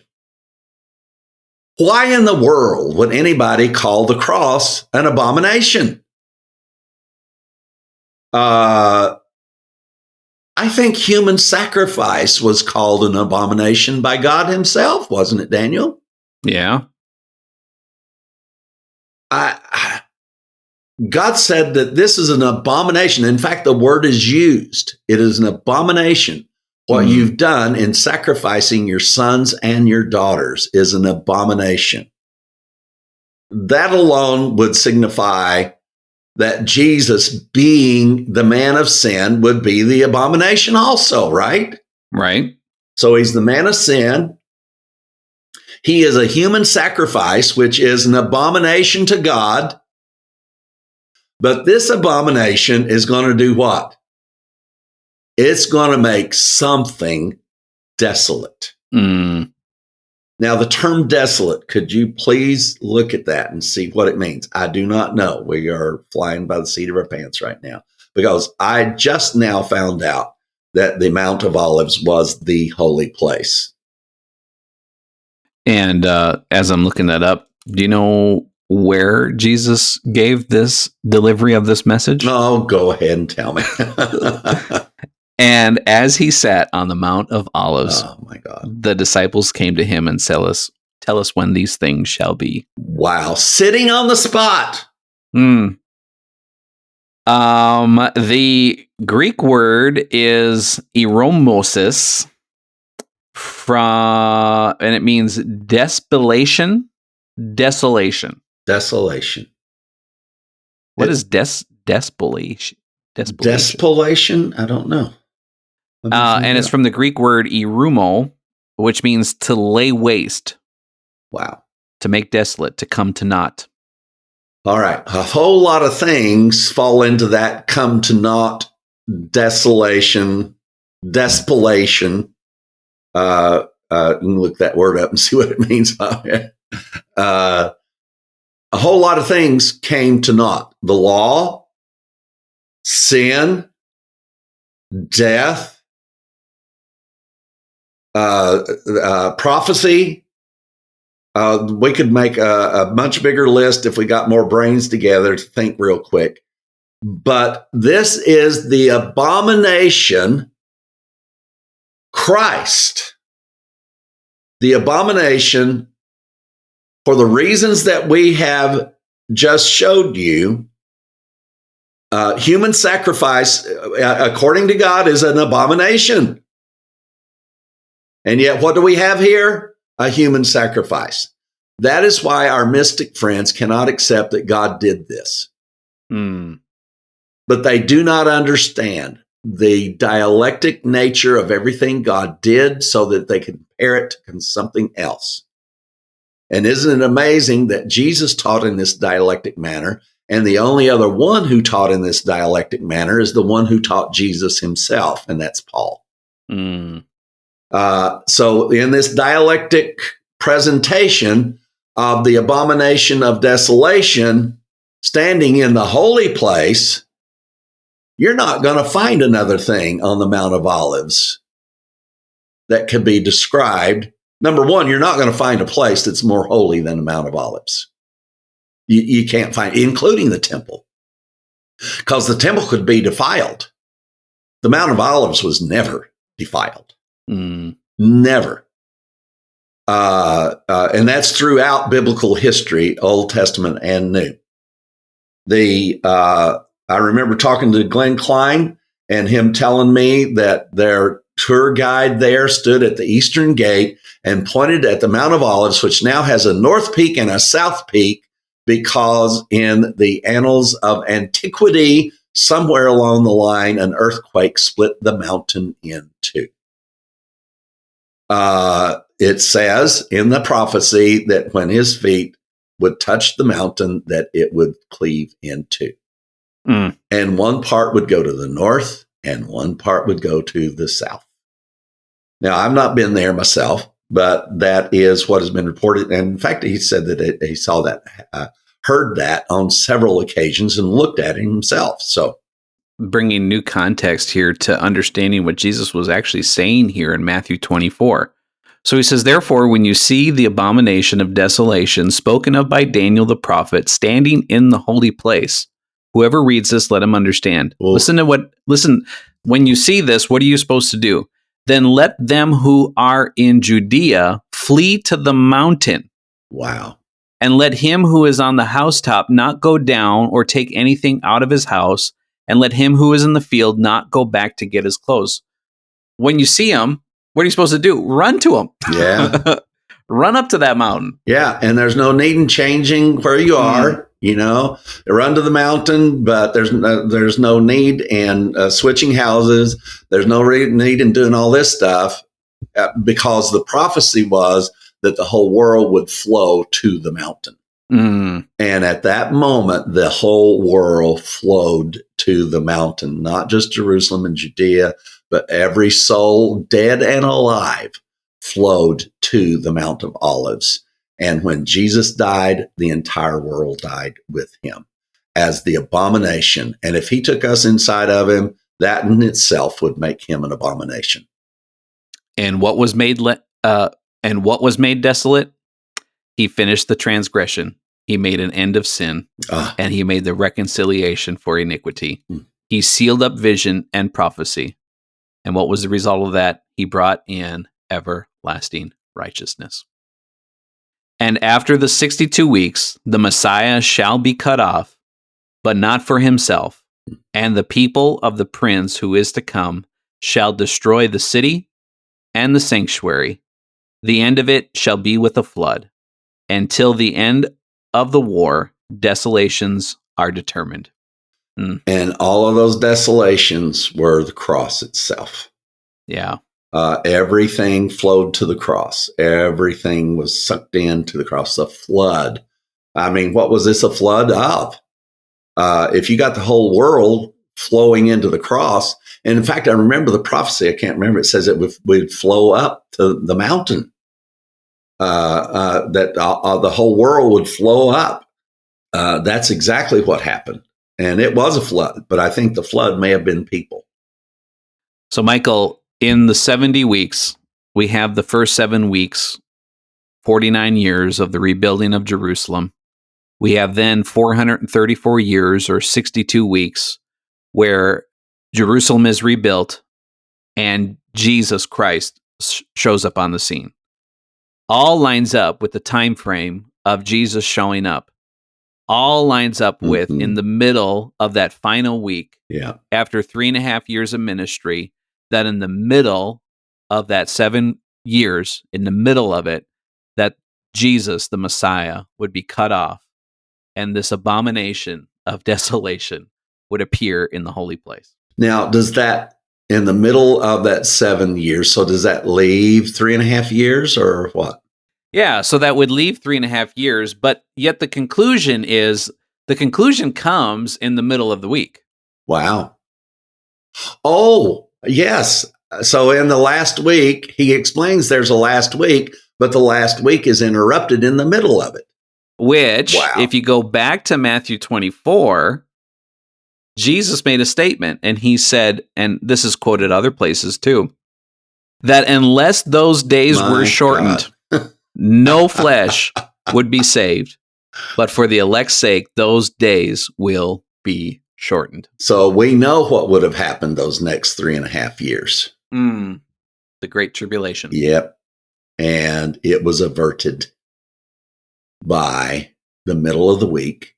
Why in the world would anybody call the cross an abomination? I think human sacrifice was called an abomination by God himself, wasn't it, Daniel? Yeah. God said that this is an abomination. In fact, the word is used. It is an abomination. What you've done in sacrificing your sons and your daughters is an abomination. That alone would signify that Jesus, being the man of sin, would be the abomination also, right? Right. So he's the man of sin. He is a human sacrifice, which is an abomination to God. But this abomination is going to do what? It's going to make something desolate. Now, the term desolate, could you please look at that and see what it means? I do not know. We are flying by the seat of our pants right now because I just now found out that the Mount of Olives was the holy place. And as I'm looking that up, do you know where Jesus gave this delivery of this message? No, go ahead and tell me. And as he sat on the Mount of Olives, oh my God, the disciples came to him and tell us when these things shall be. Wow, sitting on the spot. The Greek word is eromosis, and it means desolation. Desolation. What is desolation? Desolation? I don't know. And it's from the Greek word erumo, which means to lay waste. Wow. To make desolate, to come to naught. All right. A whole lot of things fall into that come to naught, desolation, despolation. You can look that word up and see what it means. A whole lot of things came to naught. The law, sin, death, prophecy. We could make a much bigger list if we got more brains together to think real quick. But this is the abomination, Christ. The abomination, for the reasons that we have just showed you, human sacrifice, according to God, is an abomination. And yet, what do we have here? A human sacrifice. That is why our mystic friends cannot accept that God did this. But they do not understand the dialectic nature of everything God did so that they can compare it to something else. And isn't it amazing that Jesus taught in this dialectic manner, and the only other one who taught in this dialectic manner is the one who taught Jesus himself, and that's Paul. So in this dialectic presentation of the abomination of desolation, standing in the holy place, you're not going to find another thing on the Mount of Olives that could be described. Number one, you're not going to find a place that's more holy than the Mount of Olives. You can't find, including the temple, because the temple could be defiled. The Mount of Olives was never defiled. Never. And that's throughout biblical history, Old Testament and New. The I remember talking to Glenn Klein and him telling me that their tour guide there stood at the eastern gate and pointed at the Mount of Olives, which now has a north peak and a south peak, because in the annals of antiquity, somewhere along the line, an earthquake split the mountain in two. It says in the prophecy that when his feet would touch the mountain, that it would cleave in two. And one part would go to the north and one part would go to the south. Now, I've not been there myself, but that is what has been reported. And in fact, he said that he saw that, heard that on several occasions and looked at it himself. So, bringing new context here to understanding what Jesus was actually saying here in Matthew 24. So he says, therefore, when you see the abomination of desolation spoken of by Daniel the prophet standing in the holy place, whoever reads this, let him understand. Well, Listen, when you see this, what are you supposed to do? Then let them who are in Judea flee to the mountain. Wow. And let him who is on the housetop not go down or take anything out of his house. And let him who is in the field not go back to get his clothes. When you see him, what are you supposed to do? Run to him. Yeah. Run up to that mountain. Yeah. And there's no need in changing where you are. You know, run to the mountain, but there's no need in switching houses. There's no need in doing all this stuff, because the prophecy was that the whole world would flow to the mountain. And at that moment, the whole world flowed to the mountain, not just Jerusalem and Judea, but every soul, dead and alive, flowed to the Mount of Olives. And when Jesus died, the entire world died with him as the abomination. And if he took us inside of him, that in itself would make him an abomination. And what was made desolate? He finished the transgression. He made an end of sin, and he made the reconciliation for iniquity. He sealed up vision and prophecy. And what was the result of that? He brought in everlasting righteousness. And after the 62 weeks, the Messiah shall be cut off, but not for himself. And the people of the prince who is to come shall destroy the city and the sanctuary. The end of it shall be with a flood. Until the end of the war, desolations are determined. And all of those desolations were the cross itself. Yeah. Everything flowed to the cross. Everything was sucked into the cross. The flood. I mean, what was this a flood of? If you got the whole world flowing into the cross, and in fact, I remember the prophecy. I can't remember. It says it would flow up to the mountain. That the whole world would flow up. That's exactly what happened. And it was a flood, but I think the flood may have been people. So, Michael, in the 70 weeks, we have the first 7 weeks, 49 years of the rebuilding of Jerusalem. We have then 434 years or 62 weeks where Jerusalem is rebuilt and Jesus Christ shows up on the scene. All lines up with the time frame of Jesus showing up. All lines up with in the middle of that final week, after 3.5 years of ministry, that in the middle of that 7 years, in the middle of it, that Jesus, the Messiah, would be cut off, and this abomination of desolation would appear in the holy place. Now, does that, in the middle of that 7 years, so does that leave 3.5 years or what? Yeah, so that would leave 3.5 years, but yet the conclusion comes in the middle of the week. Wow. Oh, yes. So in the last week, he explains there's a last week, but the last week is interrupted in the middle of it. Which, if you go back to Matthew 24, Jesus made a statement, and he said, and this is quoted other places too, that unless those days were shortened, no flesh would be saved, but for the elect's sake, those days will be shortened. So we know what would have happened those next 3.5 years. The Great Tribulation. Yep. And it was averted by the middle of the week.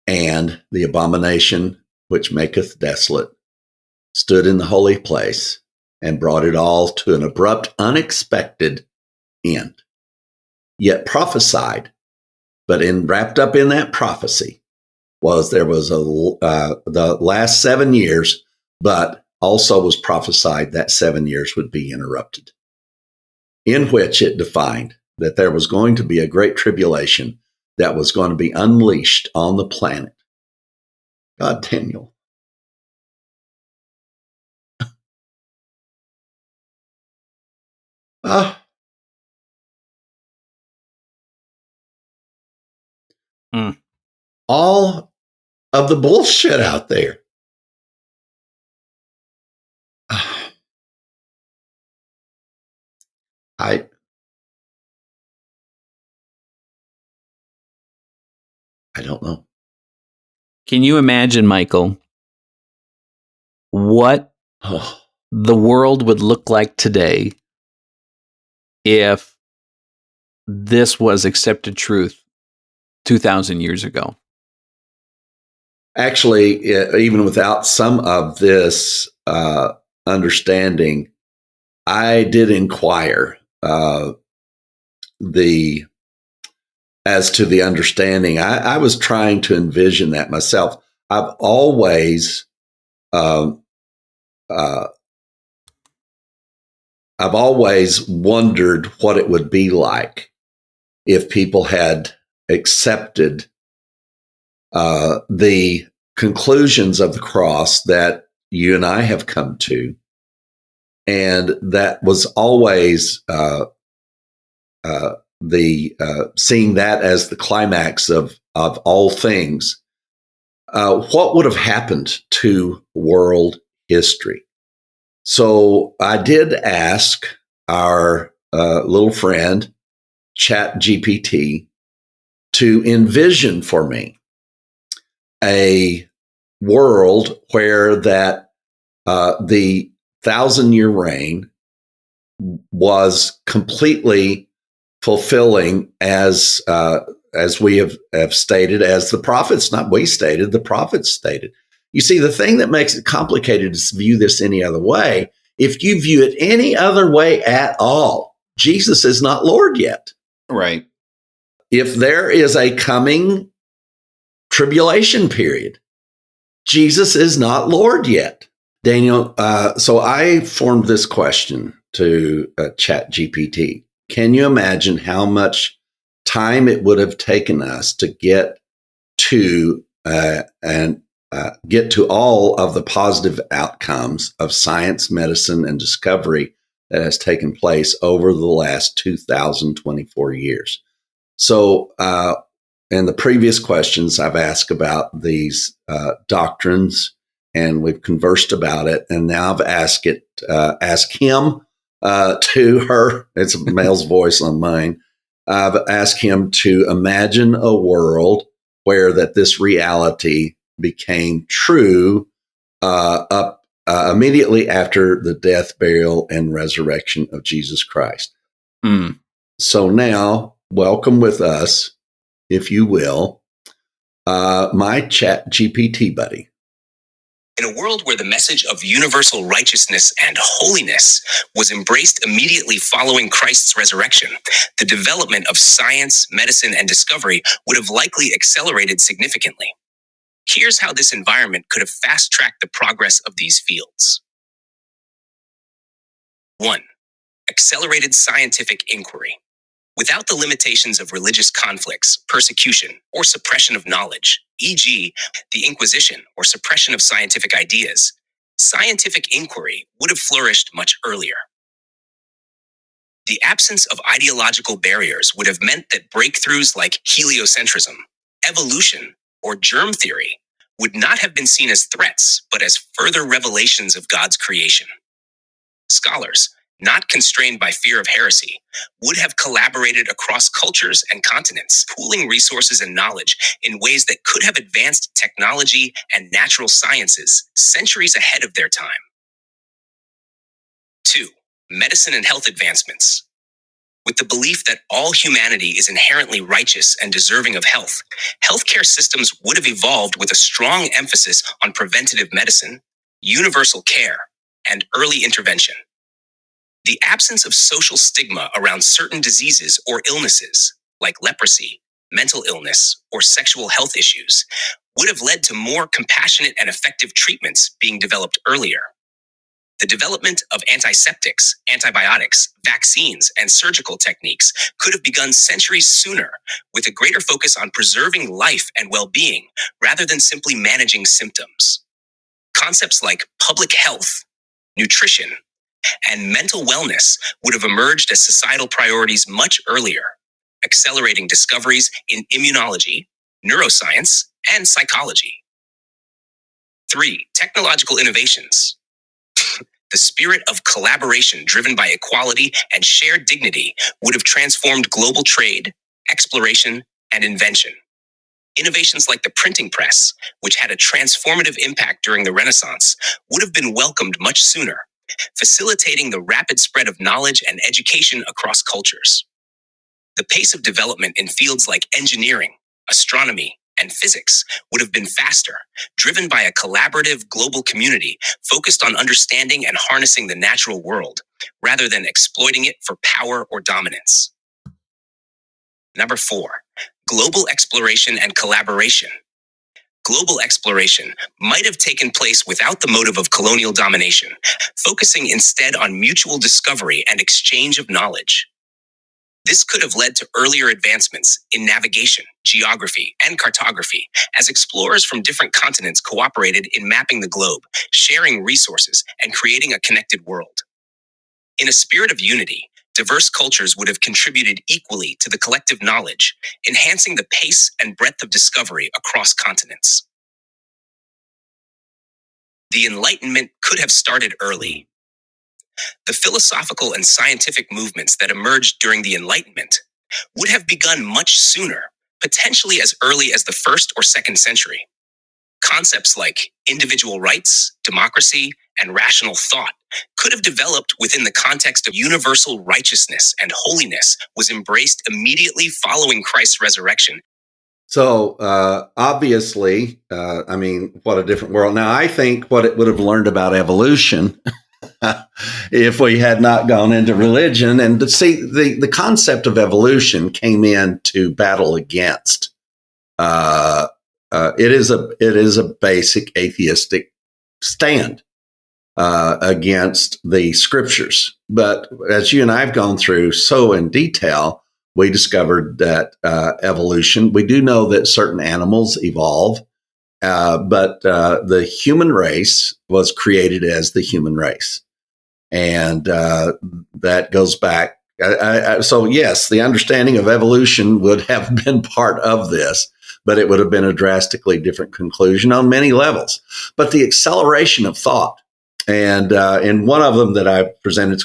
And the abomination which maketh desolate stood in the holy place and brought it all to an abrupt, unexpected end. Yet prophesied, but wrapped up in that prophecy there was the last 7 years, but also was prophesied that 7 years would be interrupted, in which it defined that there was going to be a great tribulation that was going to be unleashed on the planet. God, Daniel. All of the bullshit out there. I don't know. Can you imagine, Michael, what the world would look like today if this was accepted truth 2,000 years ago? Actually, even without some of this understanding, I did inquire as to the understanding. I was trying to envision that myself. I've always wondered what it would be like if people had accepted the conclusions of the cross that you and I have come to, and that was always seeing that as the climax of all things. What would have happened to world history? So I did ask our little friend, ChatGPT, to envision for me a world where that the 1,000-year reign was completely fulfilling as we have stated, as the prophets, not we stated, the prophets stated. You see, the thing that makes it complicated is to view this any other way. If you view it any other way at all, Jesus is not Lord yet. Right. If there is a coming tribulation period, Jesus is not Lord yet. Daniel, so I formed this question to ChatGPT. Can you imagine how much time it would have taken us to get to get to all of the positive outcomes of science, medicine, and discovery that has taken place over the last 2,024 years? So, in the previous questions, I've asked about these doctrines, and we've conversed about it. And now I've asked him to her. It's a male's voice on mine. I've asked him to imagine a world where that this reality became true up immediately after the death, burial, and resurrection of Jesus Christ. So now, welcome with us, if you will, my ChatGPT buddy. In a world where the message of universal righteousness and holiness was embraced immediately following Christ's resurrection, the development of science, medicine, and discovery would have likely accelerated significantly. Here's how this environment could have fast-tracked the progress of these fields. 1. Accelerated scientific inquiry. Without the limitations of religious conflicts, persecution, or suppression of knowledge, e.g., the Inquisition or suppression of scientific ideas, scientific inquiry would have flourished much earlier. The absence of ideological barriers would have meant that breakthroughs like heliocentrism, evolution, or germ theory would not have been seen as threats, but as further revelations of God's creation. Scholars, not constrained by fear of heresy, would have collaborated across cultures and continents, pooling resources and knowledge in ways that could have advanced technology and natural sciences centuries ahead of their time. 2. Medicine and health advancements. With the belief that all humanity is inherently righteous and deserving of health, healthcare systems would have evolved with a strong emphasis on preventative medicine, universal care, and early intervention. The absence of social stigma around certain diseases or illnesses, like leprosy, mental illness, or sexual health issues, would have led to more compassionate and effective treatments being developed earlier. The development of antiseptics, antibiotics, vaccines, and surgical techniques could have begun centuries sooner, with a greater focus on preserving life and well-being rather than simply managing symptoms. Concepts like public health, nutrition, and mental wellness would have emerged as societal priorities much earlier, accelerating discoveries in immunology, neuroscience, and psychology. 3. Technological innovations. The spirit of collaboration driven by equality and shared dignity would have transformed global trade, exploration, and invention. Innovations like the printing press, which had a transformative impact during the Renaissance, would have been welcomed much sooner, facilitating the rapid spread of knowledge and education across cultures. The pace of development in fields like engineering, astronomy, and physics would have been faster, driven by a collaborative global community focused on understanding and harnessing the natural world, rather than exploiting it for power or dominance. Number 4, global exploration and collaboration. Global exploration might have taken place without the motive of colonial domination, focusing instead on mutual discovery and exchange of knowledge. This could have led to earlier advancements in navigation, geography, and cartography, as explorers from different continents cooperated in mapping the globe, sharing resources, and creating a connected world. In a spirit of unity, diverse cultures would have contributed equally to the collective knowledge, enhancing the pace and breadth of discovery across continents. The Enlightenment could have started early. The philosophical and scientific movements that emerged during the Enlightenment would have begun much sooner, potentially as early as the 1st or 2nd century. Concepts like individual rights, democracy, and rational thought could have developed within the context of universal righteousness, and holiness was embraced immediately following Christ's resurrection. So obviously, what a different world. Now, I think what it would have learned about evolution if we had not gone into religion, and to see the concept of evolution came in to battle against. It is a basic atheistic stand against the scriptures. But as you and I have gone through so in detail, we discovered that evolution, we do know that certain animals evolve, but the human race was created as the human race. And that goes back. So yes, the understanding of evolution would have been part of this, but it would have been a drastically different conclusion on many levels. But the acceleration of thought, and in one of them that I presented,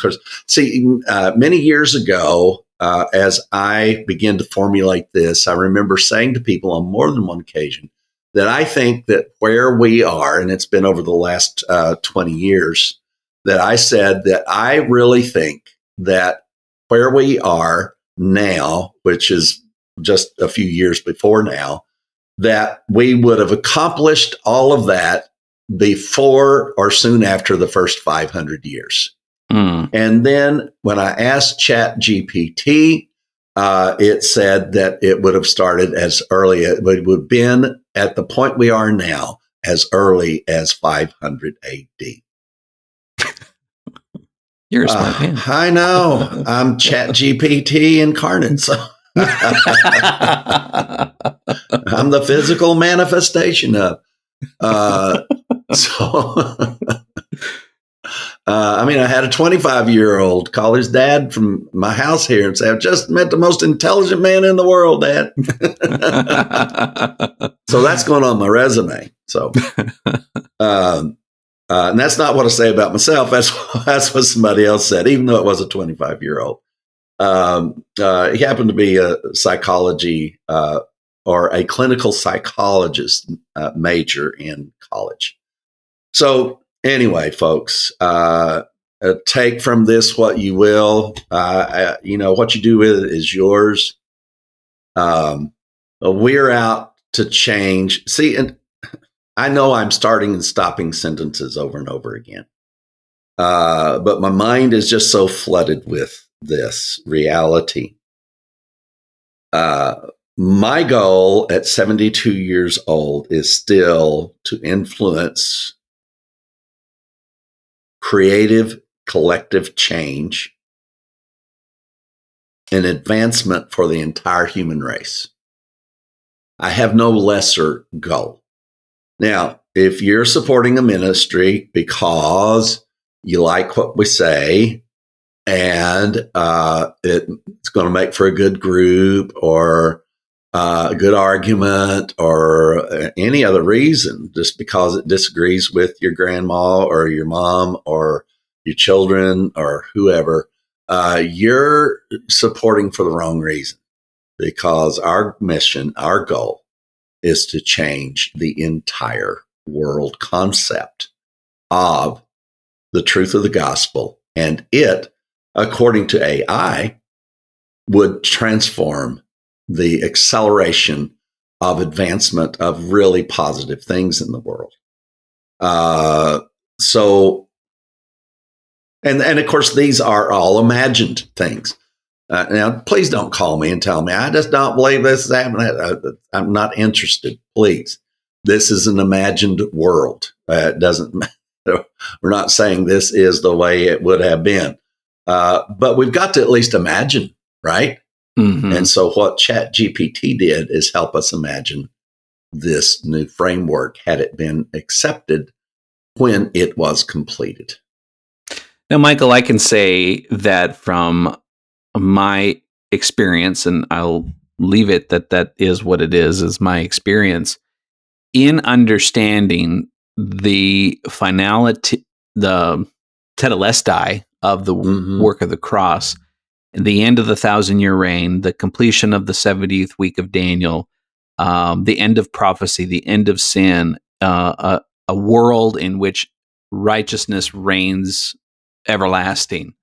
many years ago, as I began to formulate this, I remember saying to people on more than one occasion that I think that where we are, and it's been over the last 20 years, that I said that I really think that where we are now, which is just a few years before now, that we would have accomplished all of that before or soon after the first 500 years. And then when I asked ChatGPT, it said that it would have started as early, it would have been at the point we are now as early as 500 AD. You're a smart man. I know. I'm ChatGPT incarnate. So I'm the physical manifestation of. I had a 25-year-old call his dad from my house here and say, "I've just met the most intelligent man in the world, Dad." So that's going on my resume. So, and that's not what I say about myself. That's what somebody else said, even though it was a 25-year-old. He happened to be a psychology or a clinical psychologist major in college. So anyway, folks, take from this what you will. What you do with it is yours. We're out to change. See, and I know I'm starting and stopping sentences over and over again. But my mind is just so flooded with this reality. My goal at 72 years old is still to influence creative collective change and advancement for the entire human race. I have no lesser goal. Now, if you're supporting a ministry because you like what we say and it's going to make for a good group or a good argument or any other reason, just because it disagrees with your grandma or your mom or your children or whoever, you're supporting for the wrong reason, because our mission, our goal is to change the entire world concept of the truth of the gospel. And it, according to AI, would transform the acceleration of advancement of really positive things in the world. And of course, these are all imagined things. Now, please don't call me and tell me, I just don't believe this is happening. I'm not interested, please. This is an imagined world. It doesn't matter. We're not saying this is the way it would have been. But we've got to at least imagine, right? Mm-hmm. And so what ChatGPT did is help us imagine this new framework had it been accepted when it was completed. Now, Michael, I can say that from my experience, and I'll leave it that is what it is my experience in understanding the finality, the tetelestai of the work of the cross, the end of the 1,000-year reign, the completion of the 70th week of Daniel, the end of prophecy, the end of sin, a world in which righteousness reigns everlasting.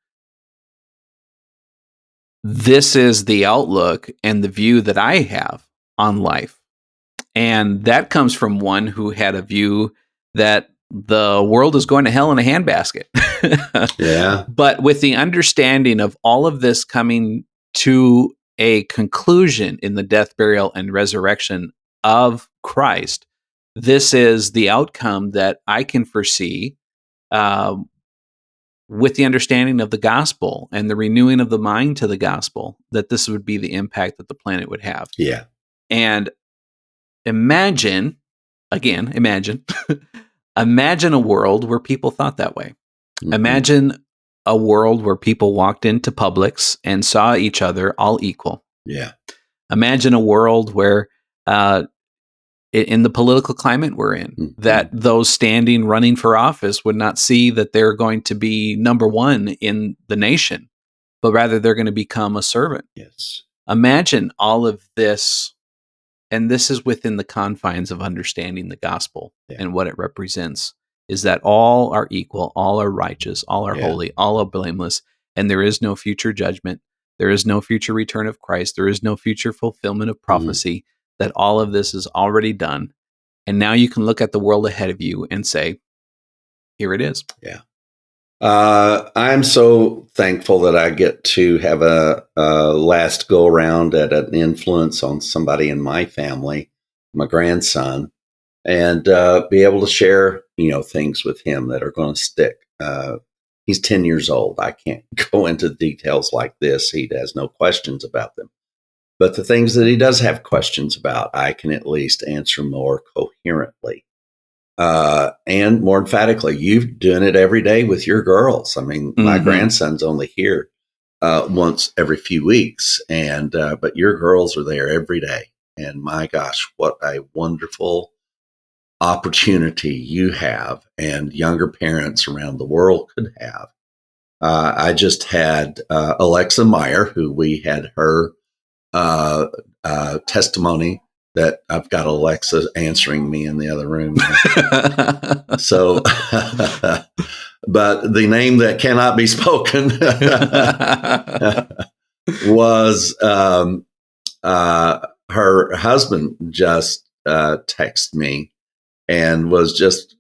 This is the outlook and the view that I have on life. And that comes from one who had a view that the world is going to hell in a handbasket. Yeah. But with the understanding of all of this coming to a conclusion in the death, burial, and resurrection of Christ, this is the outcome that I can foresee with the understanding of the gospel and the renewing of the mind to the gospel, that this would be the impact that the planet would have. Yeah. And imagine imagine a world where people thought that way. Mm-hmm. Imagine a world where people walked into Publix and saw each other all equal. Yeah. Imagine a world where, in the political climate we're in, that those running for office would not see that they're going to be number one in the nation, but rather they're going to become a servant. Yes. Imagine all of this. And this is within the confines of understanding the gospel and what it represents, is that all are equal, all are righteous, all are holy, all are blameless, and there is no future judgment. There is no future return of Christ. There is no future fulfillment of prophecy, that all of this is already done. And now you can look at the world ahead of you and say, here it is. Yeah. I'm so thankful that I get to have a last go around at an influence on somebody in my family, my grandson, and be able to share, things with him that are going to stick. He's 10 years old. I can't go into details like this. He has no questions about them. But the things that he does have questions about, I can at least answer more coherently. And more emphatically, you're doing it every day with your girls. I mean, my grandson's only here once every few weeks, and but your girls are there every day. And my gosh, what a wonderful opportunity you have, and younger parents around the world could have. I just had Alexa Meyer, who we had her testimony. That I've got Alexa answering me in the other room. So, but the name that cannot be spoken was her husband just texted me and was just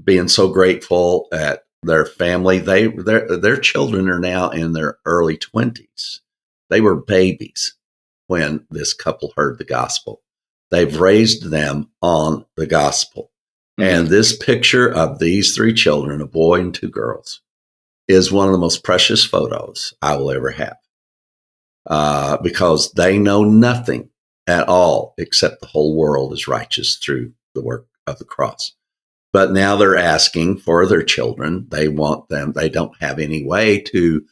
being so grateful at their family. Their children are now in their early 20s. They were babies when this couple heard the gospel. They've raised them on the gospel. And this picture of these 3 children, a boy and 2 girls, is one of the most precious photos I will ever have. Because they know nothing at all except the whole world is righteous through the work of the cross. But now they're asking for their children. They want them. They don't have any way to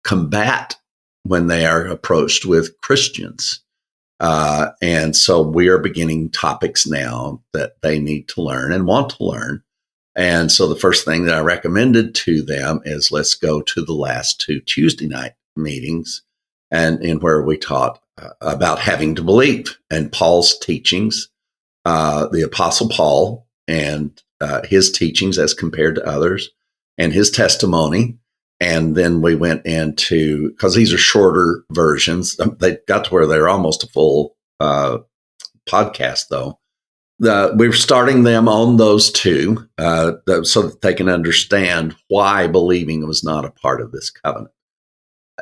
combat when they are approached with Christians. And so we are beginning topics now that they need to learn and want to learn. And so the first thing that I recommended to them is let's go to the last 2 Tuesday night meetings and in where we taught about having to believe and Paul's teachings, the Apostle Paul and his teachings as compared to others and his testimony. And then we went into, because these are shorter versions, they got to where they're almost a full podcast, though. We're starting them on those 2 so that they can understand why believing was not a part of this covenant.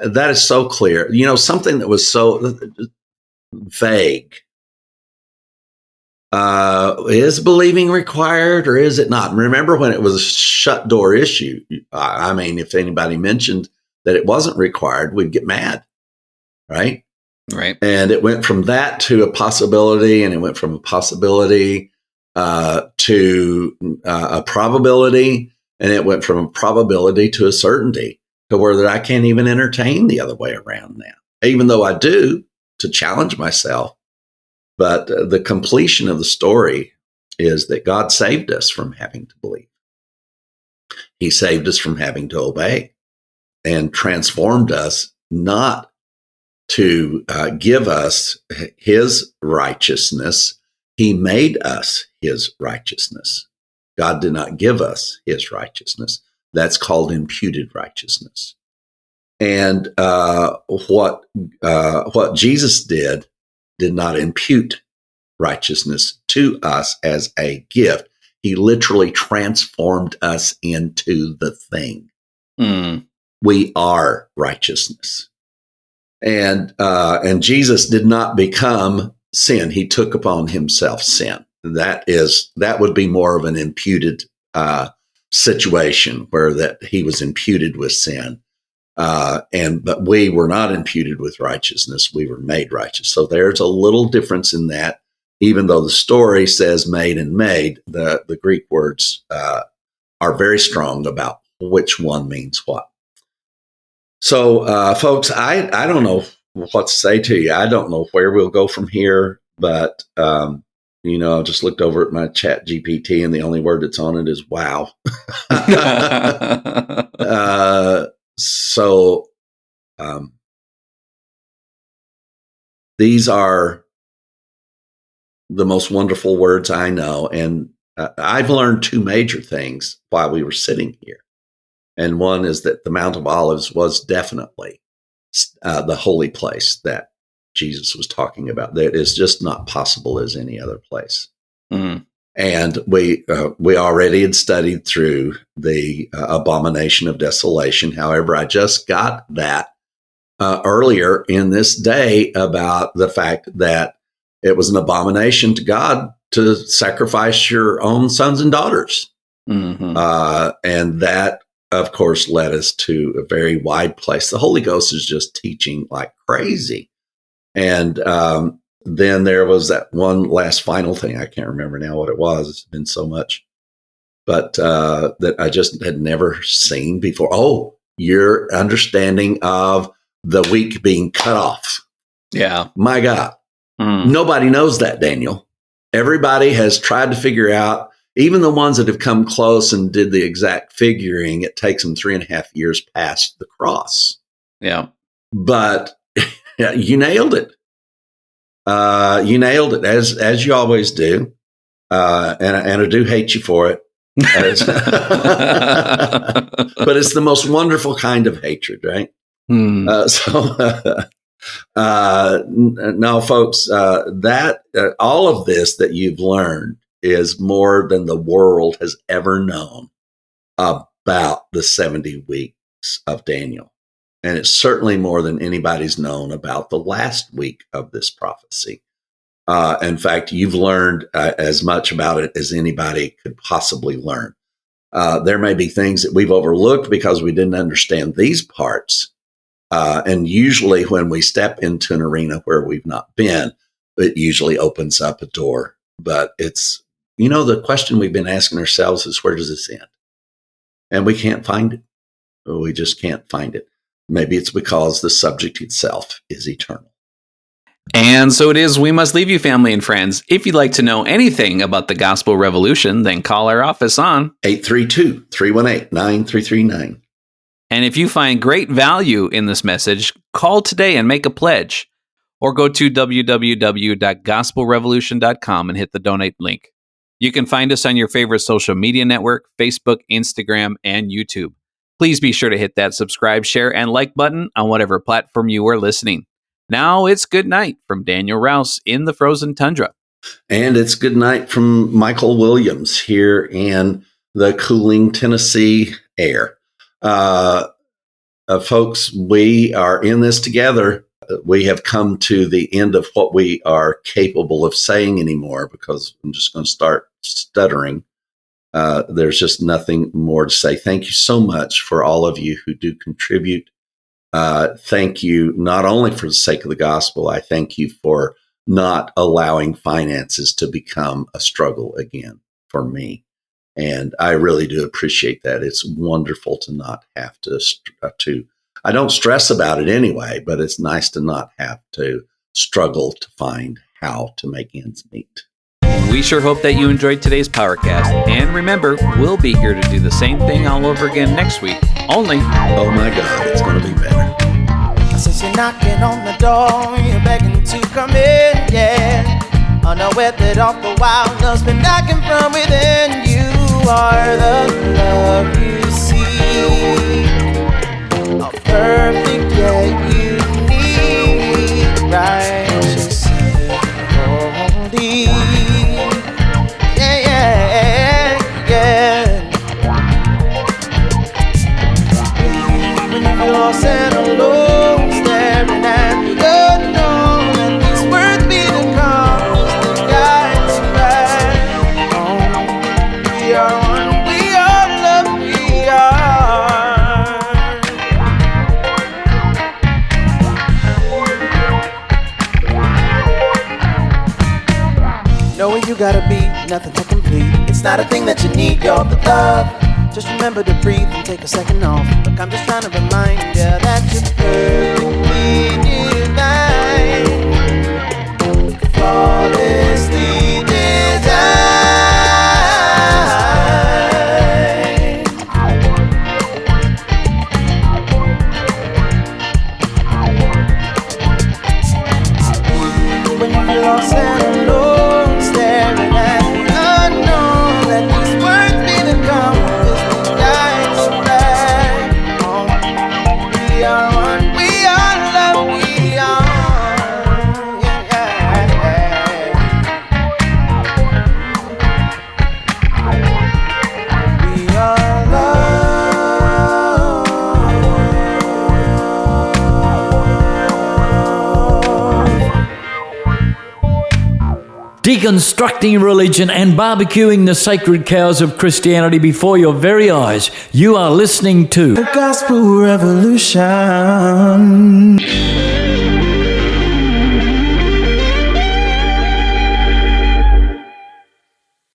That is so clear. Something that was so vague. Is believing required or is it not? Remember when it was a shut door issue? I mean, if anybody mentioned that it wasn't required, we'd get mad, right? Right. And it went from that to a possibility, and it went from a possibility to a probability, and it went from a probability to a certainty to where that I can't even entertain the other way around now, even though I do to challenge myself. But the completion of the story is that God saved us from having to believe. He saved us from having to obey and transformed us not to give us his righteousness. He made us his righteousness. God did not give us his righteousness. That's called imputed righteousness. And what Jesus did not impute righteousness to us as a gift. He literally transformed us into the thing. We are righteousness. And Jesus did not become sin. He took upon himself sin. That would be more of an imputed situation where that he was imputed with sin. But we were not imputed with righteousness. We were made righteous. So there's a little difference in that. Even though the story says made and made, the Greek words are very strong about which one means what. So, folks, I don't know what to say to you. I don't know where we'll go from here, but, I just looked over at my chat GPT and the only word that's on it is wow. So these are the most wonderful words I know. And I've learned 2 major things while we were sitting here. And one is that the Mount of Olives was definitely the holy place that Jesus was talking about. That is just not possible as any other place. And we already had studied through the Abomination of desolation. However, I just got that earlier in this day about the fact that it was an abomination to God to sacrifice your own sons and daughters. And that, of course, led us to a very wide place. The Holy Ghost is just teaching like crazy. And then there was that one last final thing. I can't remember now what it was. It's been so much. But that I just had never seen before. Oh, your understanding of the week being cut off. Yeah. My God. Nobody knows that, Daniel. Everybody has tried to figure out, even the ones that have come close and did the exact figuring, it takes them 3.5 years past the cross. Yeah. But you nailed it. You nailed it as you always do. And I do hate you for it. But it's the most wonderful kind of hatred, right? No, folks, that all of this that you've learned is more than the world has ever known about the 70 weeks of Daniel. And it's certainly more than anybody's known about the last week of this prophecy. In fact, you've learned as much about it as anybody could possibly learn. There may be things that we've overlooked because we didn't understand these parts. And usually when we step into an arena where we've not been, it usually opens up a door. But it's, the question we've been asking ourselves is, where does this end? And we can't find it. We just can't find it. Maybe it's because the subject itself is eternal. And so it is, we must leave you, family and friends. If you'd like to know anything about the Gospel Revolution, then call our office on 832-318-9339. And if you find great value in this message, call today and make a pledge. Or go to www.gospelrevolution.com and hit the donate link. You can find us on your favorite social media network, Facebook, Instagram, and YouTube. Please be sure to hit that subscribe, share, and like button on whatever platform you are listening. Now it's good night from Daniel Rouse in the frozen tundra. And it's good night from Michael Williams here in the cooling Tennessee air. Folks, we are in this together. We have come to the end of what we are capable of saying anymore because I'm just going to start stuttering. There's just nothing more to say. Thank you so much for all of you who do contribute. Thank you not only for the sake of the gospel, I thank you for not allowing finances to become a struggle again for me. And I really do appreciate that. It's wonderful to not have to I don't stress about it anyway, but it's nice to not have to struggle to find how to make ends meet. We sure hope that you enjoyed today's PowerCast. And remember, we'll be here to do the same thing all over again next week. Only, oh my God, it's going to be better. Since you're knocking on the door, you're begging to come in, yeah. Unaware that all the while love's been knocking from within. You are the love you seek, a perfect yet unique, righteous, holy. Yeah. When you're lost and alone, staring at the unknown, and these words be the compass that guides you back home. We are one, we are love, we are. Knowing you gotta be nothing to complete. It's not a thing that you need, you're the love. Just remember to breathe and take a second off. Look, I'm just trying to remind you that you're perfectly divine, flawlessly designed. When you're lost and alone, staring at the unknown, let these words be the compass that guides you back home. We are one, we are love, we are. We are love. Deconstructing religion and barbecuing the sacred cows of Christianity before your very eyes. You are listening to The Gospel Revolution.